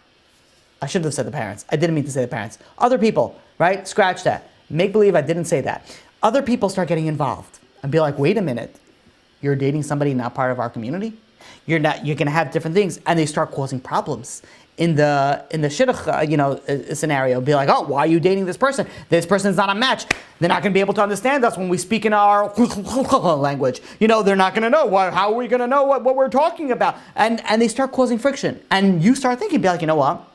I shouldn't have said the parents. I didn't mean to say the parents. Other people, right? Scratch that. Make believe I didn't say that. Other people start getting involved and be like, wait a minute. You're dating somebody not part of our community? You're going to have different things. And they start causing problems. In the shidduch, scenario, be like, oh, why are you dating this person? This person's not a match. They're not going to be able to understand us when we speak in our language. They're not going to know. How are we going to know what we're talking about? And they start causing friction. And you start thinking, be like, you know what?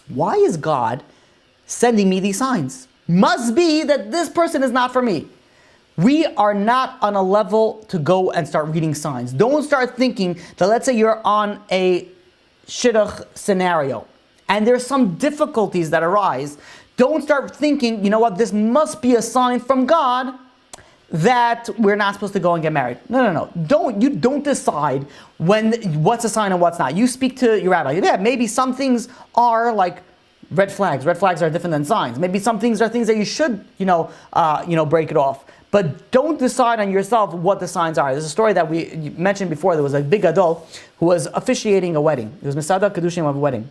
Why is God sending me these signs? Must be that this person is not for me. We are not on a level to go and start reading signs. Don't start thinking that, let's say you're on a shidduch scenario and there's some difficulties that arise. Don't start thinking, you know what, this must be a sign from God that we're not supposed to go and get married. No. Don't decide what's a sign and what's not. You speak to your rabbi. Yeah, maybe some things are like red flags. Red flags are different than signs. Maybe some things are things that you should, break it off. But don't decide on yourself what the signs are. There's a story that we mentioned before. There was a big adult who was officiating a wedding. It was Misada Kedushim of a wedding.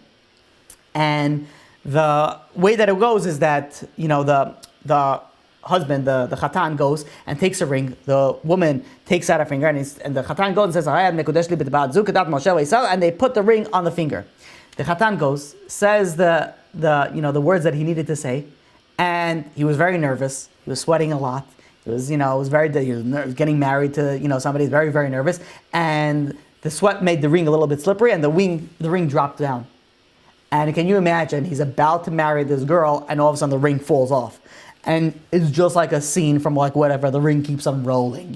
And the way that it goes is that, the husband, the Chatan, goes and takes a ring. The woman takes out a finger, and the Chatan goes and says, and they put the ring on the finger. The Chatan goes, says the words that he needed to say, and he was very nervous. He was sweating a lot. It was, it was he was getting married to, somebody very, very nervous, and the sweat made the ring a little bit slippery, and the ring dropped down. And can you imagine, he's about to marry this girl, and all of a sudden the ring falls off. And it's just like a scene from whatever, the ring keeps on rolling,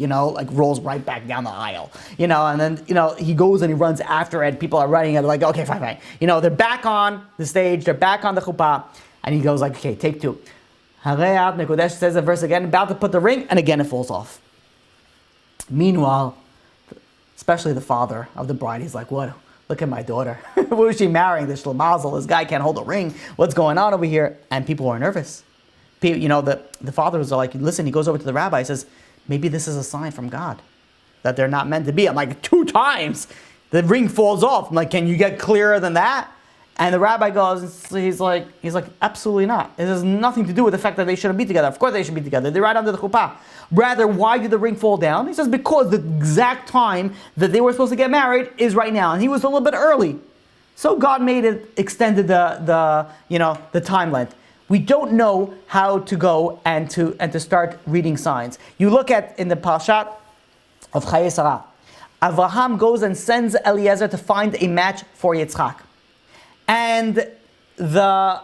rolls right back down the aisle, and then, he goes and he runs after it, people are running, and they're like, okay, fine. They're back on the stage, they're back on the chuppah, and he goes like, okay, take two. Hareat Nekudesh says the verse again, about to put the ring, and again it falls off. Meanwhile, especially the father of the bride, he's like, what? Look at my daughter. Who is she marrying? This Shlemazel, this guy can't hold a ring. What's going on over here? And people are nervous. The father was like, listen, he goes over to the rabbi, he says, maybe this is a sign from God that they're not meant to be. I'm like, 2 times the ring falls off. I'm like, can you get clearer than that? And the rabbi goes, he's like, absolutely not. It has nothing to do with the fact that they shouldn't be together. Of course they should be together. They're right under the chuppah. Rather, why did the ring fall down? He says, because the exact time that they were supposed to get married is right now. And he was a little bit early. So God extended the time length. We don't know how to go and to start reading signs. You look at in the Parshat of Chayei Sarah, Avraham goes and sends Eliezer to find a match for Yitzchak. And the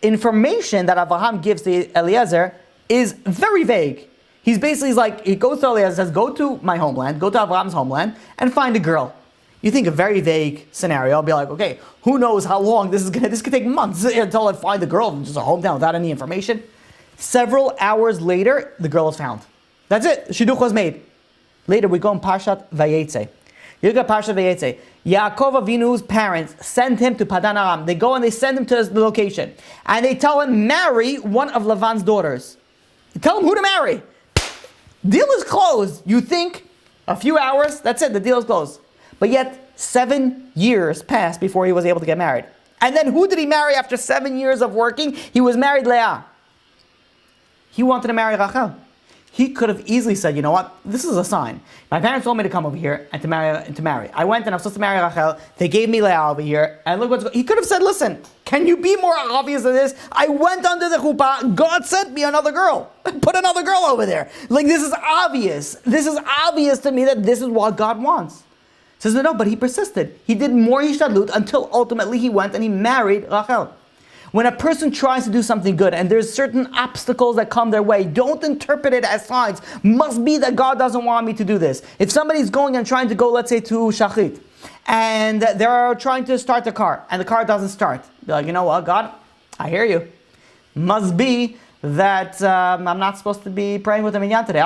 information that Avraham gives to Eliezer is very vague. He goes to Eliezer, says, go to my homeland, go to Avraham's homeland, and find a girl. You think a very vague scenario, I'll be like, okay, who knows how long this could take months until I find the girl in just a hometown without any information. Several hours later, the girl is found. That's it, the shidduch was made. Later we go in Parshat Vayetze. You look at Parshat Vayetze. Yaakov Avinu's parents send him to Padan Aram. They go and they send him to the location. And they tell him, marry one of Lavan's daughters. They tell him who to marry. Deal is closed. You think a few hours, that's it, the deal is closed. But yet, 7 years passed before he was able to get married. And then who did he marry after 7 years of working? He was married Leah. He wanted to marry Rachel. He could have easily said, you know what, this is a sign. My parents told me to come over here and to marry. I went and I was supposed to marry Rachel. They gave me Leah over here. And look what's going on. He could have said, listen, can you be more obvious than this? I went under the chuppah. God sent me another girl. Put another girl over there. This is obvious. This is obvious to me that this is what God wants. Says no, but he persisted. He did more Hishtadlut until ultimately he went and he married Rachel. When a person tries to do something good and there's certain obstacles that come their way, don't interpret it as signs. Must be that God doesn't want me to do this. If somebody's going and trying to go, let's say, to Shachrit, and they're trying to start the car, and the car doesn't start, be like, you know what, God, I hear you. Must be that I'm not supposed to be praying with the minyan today.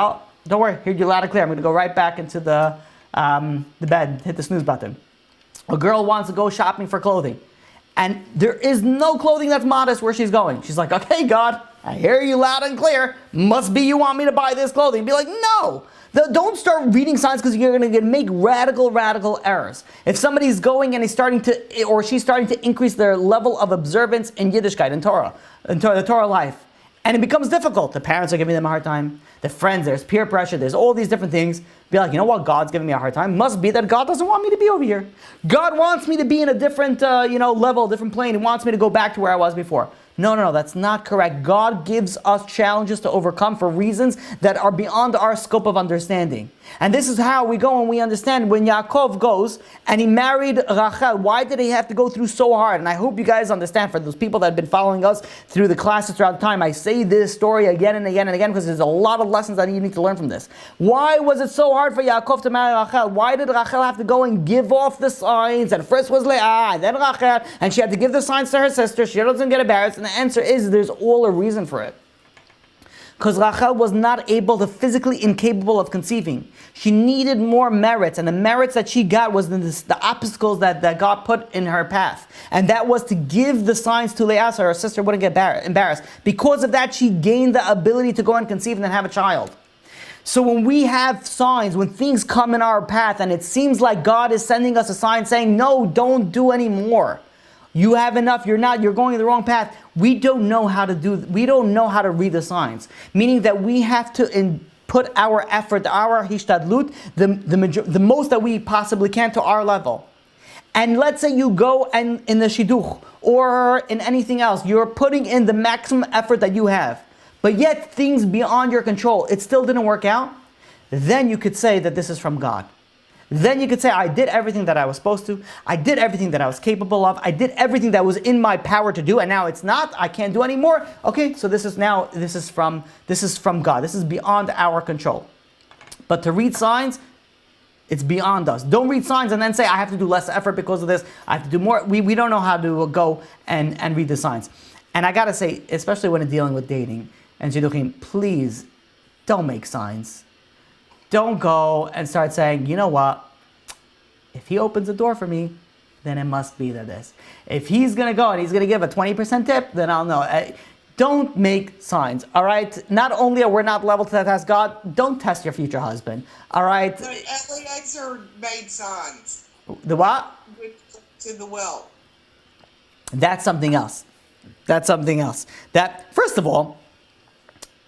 Don't worry, hear you loud and clear. I'm going to go right back into the bed, hit the snooze button. A girl wants to go shopping for clothing. And there is no clothing that's modest where she's going. She's like, okay, God, I hear you loud and clear. Must be you want me to buy this clothing. Be like, no. Don't start reading signs because you're going to make radical errors. If somebody's going and she's starting to increase their level of observance in Yiddishkeit, in the Torah life, and it becomes difficult. The parents are giving them a hard time. The friends, there's peer pressure, there's all these different things. Be like, you know what, God's giving me a hard time. Must be that God doesn't want me to be over here. God wants me to be in a different level, different plane. He wants me to go back to where I was before. No, that's not correct. God gives us challenges to overcome for reasons that are beyond our scope of understanding. And this is how we go and we understand when Yaakov goes and he married Rachel. Why did he have to go through so hard? And I hope you guys understand, for those people that have been following us through the classes throughout the time, I say this story again and again and again because there's a lot of lessons that you need to learn from this. Why was it so hard for Yaakov to marry Rachel? Why did Rachel have to go and give off the signs? And first was Leah, and then Rachel, and she had to give the signs to her sister. She doesn't get embarrassed. And the answer is there's all a reason for it. Because Rachel was not physically incapable of conceiving. She needed more merits, and the merits that she got was the obstacles that God put in her path. And that was to give the signs to Leah so her sister wouldn't get embarrassed. Because of that, she gained the ability to go and conceive and then have a child. So when we have signs, when things come in our path, and it seems like God is sending us a sign saying, no, don't do anymore. You have enough, you're going in the wrong path. We don't know how to read the signs. Meaning that we have to put our effort, our Hishtadlut, the most that we possibly can to our level. And let's say you go and in the shidduch or in anything else, you're putting in the maximum effort that you have. but yet things beyond your control, it still didn't work out, then you could say that this is from God. Then you could say, I did everything that I was supposed to. I did everything that I was capable of. I did everything that was in my power to do, and now it's not. I can't do anymore. Okay, so this is from God. This is beyond our control. But to read signs, it's beyond us. Don't read signs and then say, I have to do less effort because of this. I have to do more. We don't know how to go and read the signs. And I gotta say, especially when dealing with dating and shidduchim, please don't make signs. Don't go and start saying, you know what? If he opens the door for me, then it must be this. If he's going to go and he's going to give a 20% tip, then I'll know. Don't make signs, all right? Not only are we not level to test God, don't test your future husband, all right? The eggs are made signs. The what? To the well. That's something else. That, first of all,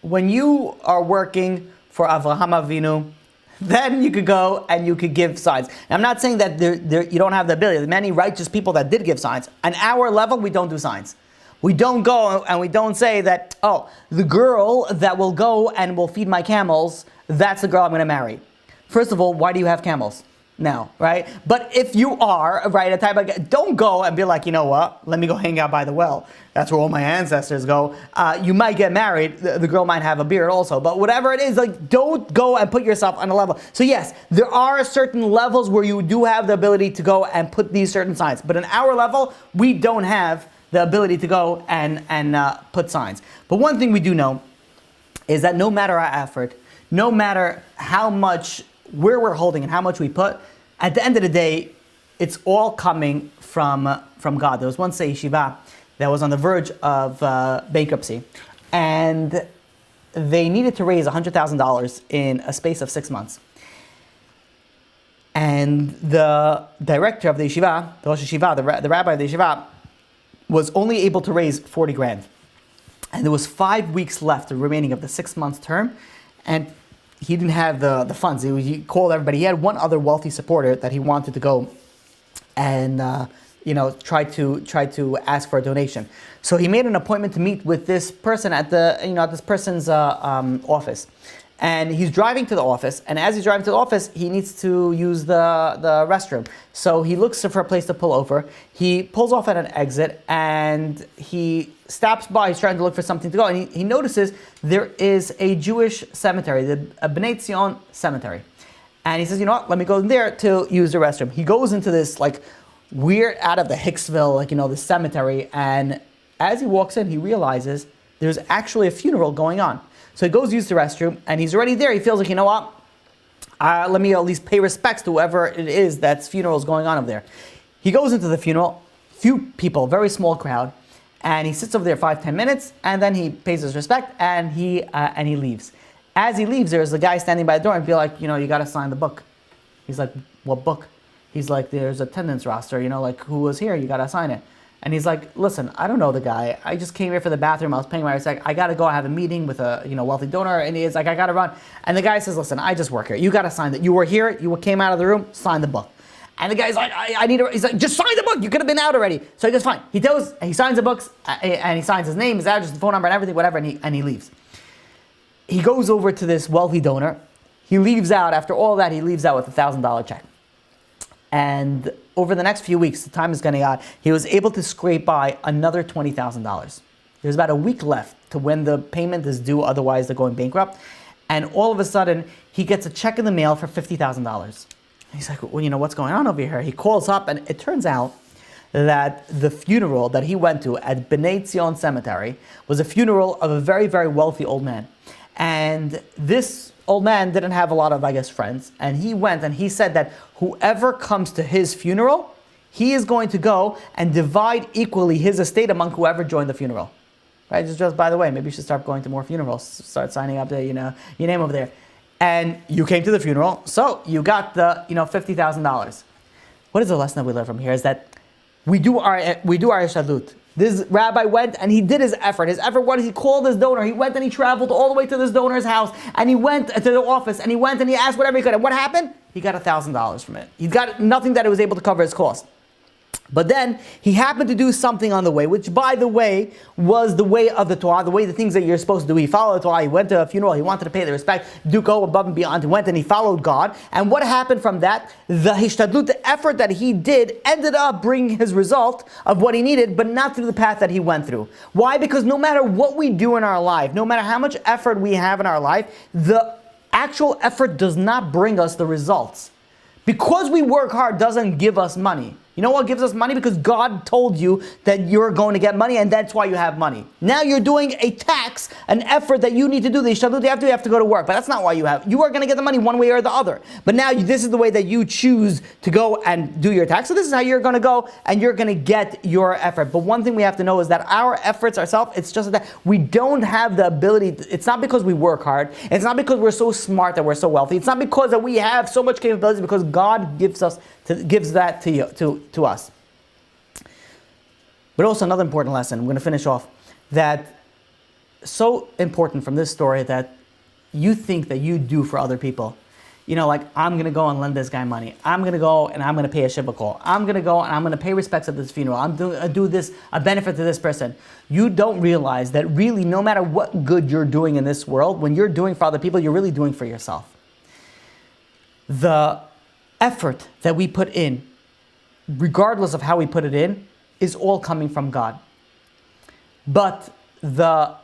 when you are working for Avraham Avinu, then you could go and you could give signs. And I'm not saying that you don't have the ability. There are many righteous people that did give signs. On our level, we don't do signs. We don't go and we don't say that, oh, the girl that will go and will feed my camels, that's the girl I'm going to marry. First of all, why do you have camels now, right? But if you are, right, a type of, don't go and be like, you know what, let me go hang out by the well. That's where all my ancestors go. You might get married. The girl might have a beard also. But whatever it is, like, don't go and put yourself on a level. So yes, there are certain levels where you do have the ability to go and put these certain signs. But in our level, we don't have the ability to go and put signs. But one thing we do know is that no matter our effort, no matter how much, where we're holding and how much we put, at the end of the day, it's all coming from God. There was once a yeshiva that was on the verge of bankruptcy, and they needed to raise $100,000 in a space of 6 months. And the director of the yeshiva, the Rosh Yeshiva, the rabbi of the yeshiva, was only able to raise 40 grand. And there was 5 weeks left, the remaining of the 6 month term, and he didn't have the funds. He called everybody. He had one other wealthy supporter that he wanted to go and try to ask for a donation. So he made an appointment to meet with this person at this person's office. And he's driving to the office, and as he's driving to the office, he needs to use the restroom. So he looks for a place to pull over. He pulls off at an exit, and he stops by. He's trying to look for something to go, and he notices there is a Jewish cemetery, the Bnei Zion cemetery. And he says, you know what, let me go in there to use the restroom. He goes into this, weird, out of the Hicksville, the cemetery, and as he walks in, he realizes there's actually a funeral going on. So he goes to use the restroom, and he's already there. He feels like, you know what? Let me at least pay respects to whoever it is that's funeral is going on over there. He goes into the funeral, few people, very small crowd, and he sits over there 5-10 minutes, and then he pays his respect, and he leaves. As he leaves, there's a guy standing by the door and be like, you got to sign the book. He's like, what book? He's like, there's attendance roster, who was here? You got to sign it. And he's like, listen, I don't know the guy. I just came here for the bathroom. I was paying my respect. I got to go have a meeting with a wealthy donor. And he's like, I got to run. And the guy says, listen, I just work here. You got to sign that. You were here. You came out of the room. Sign the book. And the guy's like, I need to. He's like, just sign the book. You could have been out already. So he goes, fine. He goes, he signs the books, and he signs his name, his address, his phone number, and everything, whatever, and he leaves. He goes over to this wealthy donor. He leaves out, after all that, he leaves out with a $1,000 check. And over the next few weeks, the time is getting out, he was able to scrape by another $20,000. There's about a week left to when the payment is due, otherwise they're going bankrupt. And all of a sudden, he gets a check in the mail for $50,000. He's like, well, what's going on over here? He calls up, and it turns out that the funeral that he went to at Bnei Zion Cemetery was a funeral of a very, very wealthy old man. And this old man didn't have a lot of, friends. And he went and he said that whoever comes to his funeral, he is going to go and divide equally his estate among whoever joined the funeral. Right? Just by the way, maybe you should start going to more funerals. Start signing up your name over there. And you came to the funeral, so you got the, $50,000. What is the lesson that we learn from here? Is that we do our Hishtadlut. This rabbi went and he did his effort. His effort was he called his donor. He went and he traveled all the way to this donor's house, and he went to the office, and he went and he asked whatever he could. And what happened? He got $1,000 from it. He got nothing that it was able to cover his cost. But then he happened to do something on the way, which, by the way, was the way of the Torah, the way the things that you're supposed to do. He followed the Torah. He went to a funeral. He wanted to pay the respect, do go above and beyond. He went and he followed God. And what happened from that? The Hishtadlut, the effort that he did, ended up bringing his result of what he needed, but not through the path that he went through. Why? Because no matter what we do in our life, no matter how much effort we have in our life, the actual effort does not bring us the results. Because we work hard doesn't give us money. You know what gives us money? Because God told you that you're going to get money, and that's why you have money. Now you're doing a tax, an effort that you need to do. The Hishtadlut, you have to go to work, but that's not why you have. You are going to get the money one way or the other. But now this is the way that you choose to go and do your tax. So this is how you're going to go, and you're going to get your effort. But one thing we have to know is that our efforts ourselves, it's just that we don't have the ability. It's not because we work hard. It's not because we're so smart that we're so wealthy. It's not because that we have so much capabilities, because God gives that to us. But also another important lesson, I'm going to finish off, that so important from this story that you think that you do for other people. You know, like, I'm going to go and lend this guy money. I'm going to go and I'm going to pay a shiva call. I'm going to go and I'm going to pay respects at this funeral. I'm going to do this, a benefit to this person. You don't realize that really, no matter what good you're doing in this world, when you're doing for other people, you're really doing for yourself. The effort that we put in, regardless of how we put it in, is all coming from God. But the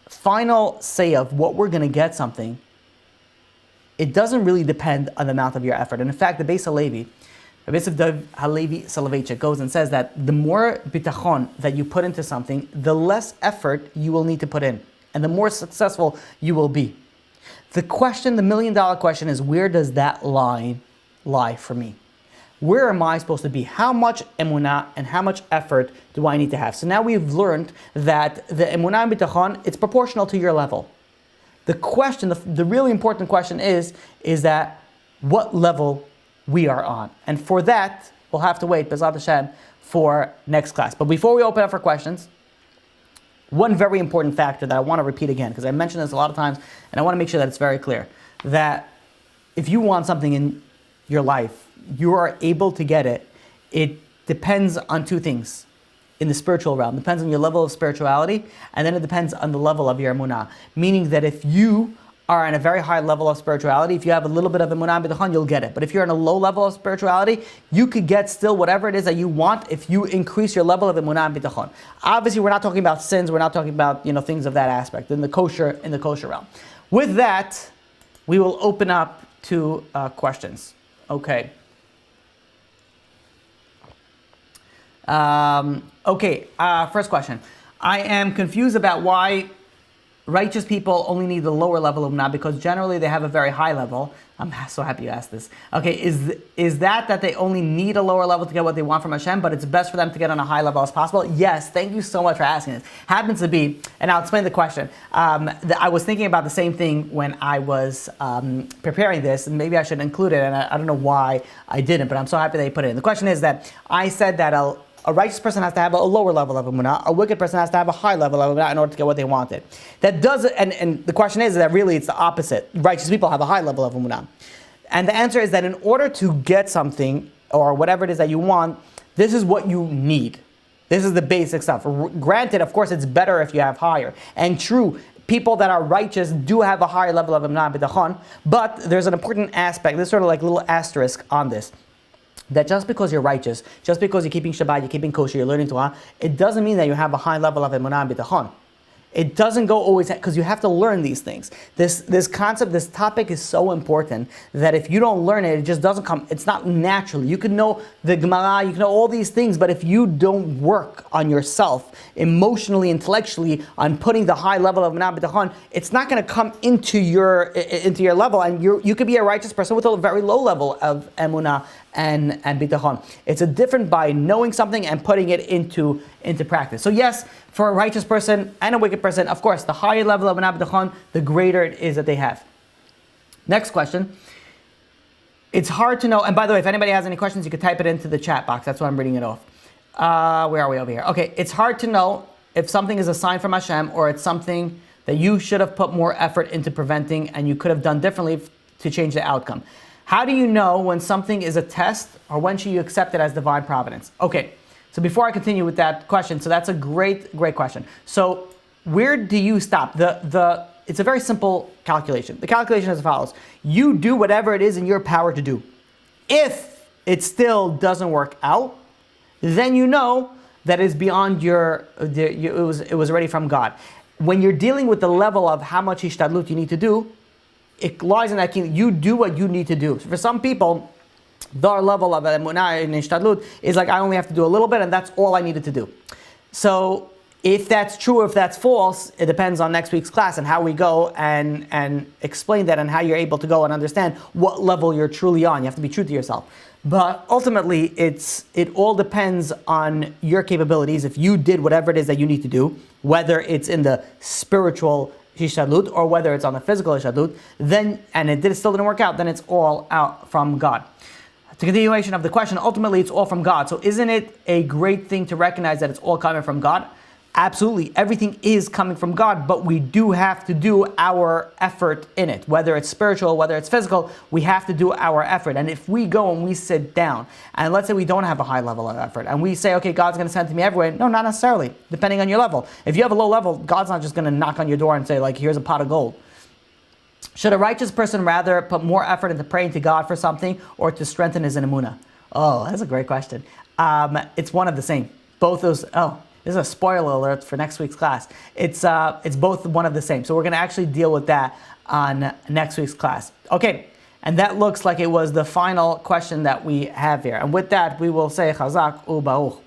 final say of what we're going to get something, it doesn't really depend on the amount of your effort. And in fact, the Beis Halevi, Halevi Soloveitchik, goes and says that the more bitachon that you put into something, the less effort you will need to put in, and the more successful you will be. The question, the $1 million question, is, where does that line lie for me? Where am I supposed to be? How much emunah and how much effort do I need to have? So now we've learned that the emunah and bitachon, it's proportional to your level. The question, the really important question is that what level we are on. And for that, we'll have to wait, B'ezrat Hashem, for next class. But before we open up for questions, one very important factor that I want to repeat again, because I mentioned this a lot of times, and I want to make sure that it's very clear, that if you want something in your life, you are able to get it. It depends on two things in the spiritual realm. It depends on your level of spirituality, and then it depends on the level of your emunah. Meaning that if you are in a very high level of spirituality, if you have a little bit of emunah and bitachon, you'll get it. But if you're in a low level of spirituality, you could get still whatever it is that you want if you increase your level of emunah and bitachon. Obviously, we're not talking about sins. We're not talking about things of that aspect in the kosher realm. With that, we will open up to questions. Okay. First question. I am confused about why righteous people only need the lower level of emunah, because generally they have a very high level. I'm so happy you asked this. Okay, is that they only need a lower level to get what they want from Hashem, but it's best for them to get on a high level as possible? Yes, thank you so much for asking this. Happens to be, and I'll explain the question. I was thinking about the same thing when I was preparing this, and maybe I should include it, and I don't know why I didn't, but I'm so happy they put it in. The question is that I said that a righteous person has to have a lower level of emunah. A wicked person has to have a high level of emunah in order to get what they wanted. That does, and the question is that really it's the opposite. Righteous people have a high level of emunah. And the answer is that in order to get something, or whatever it is that you want, this is what you need. This is the basic stuff. Granted, of course, it's better if you have higher. And true, people that are righteous do have a higher level of emunah and bitachon, but there's an important aspect, there's sort of like a little asterisk on this. That just because you're righteous, just because you're keeping Shabbat, you're keeping kosher, you're learning Torah, it doesn't mean that you have a high level of emunah and bitachon. It doesn't go always, because you have to learn these things. This concept, this topic is so important that if you don't learn it, it just doesn't come, it's not naturally. You can know the Gemara, you can know all these things, but if you don't work on yourself, emotionally, intellectually, on putting the high level of emunah and bitachon, it's not going to come into your level, and you could be a righteous person with a very low level of emunah and bitachon. It's a different by knowing something and putting it into practice. So yes, for a righteous person and a wicked person, of course, the higher level of emunah bitachon, the greater it is that they have. Next question. It's hard to know, and by the way, if anybody has any questions, you can type it into the chat box. That's why I'm reading it off. Where are we over here? Okay, it's hard to know if something is a sign from Hashem or it's something that you should have put more effort into preventing and you could have done differently to change the outcome. How do you know when something is a test or when should you accept it as divine providence? Okay, so before I continue with that question, so that's a great question. So where do you stop? It's a very simple calculation. The calculation is as follows. You do whatever it is in your power to do. If it still doesn't work out, then you know that is beyond it was already from God. When you're dealing with the level of how much Hishtadlut you need to do, it lies in that you do what you need to do. So for some people, their level of Emunah and Hishtadlut is like, I only have to do a little bit and that's all I needed to do. So if that's true or if that's false, it depends on next week's class and how we go and explain that and how you're able to go and understand what level you're truly on. You have to be true to yourself. But ultimately, it all depends on your capabilities. If you did whatever it is that you need to do, whether it's in the spiritual Hishtadlut or whether it's on the physical Hishtadlut, and it still didn't work out, then it's all out from God. To continuation of the question, ultimately it's all from God. So isn't it a great thing to recognize that it's all coming from God? Absolutely, everything is coming from God, but we do have to do our effort in it. Whether it's spiritual, whether it's physical, we have to do our effort. And if we go and we sit down, and let's say we don't have a high level of effort, and we say, okay, God's going to send to me everywhere. No, not necessarily, depending on your level. If you have a low level, God's not just going to knock on your door and say, like, here's a pot of gold. Should a righteous person rather put more effort into praying to God for something or to strengthen his Emunah? Oh, that's a great question. It's one of the same. Both those, this is a spoiler alert for next week's class. It's both one of the same. So we're going to actually deal with that on next week's class. Okay, and that looks like it was the final question that we have here. And with that, we will say Chazak U'Baruch.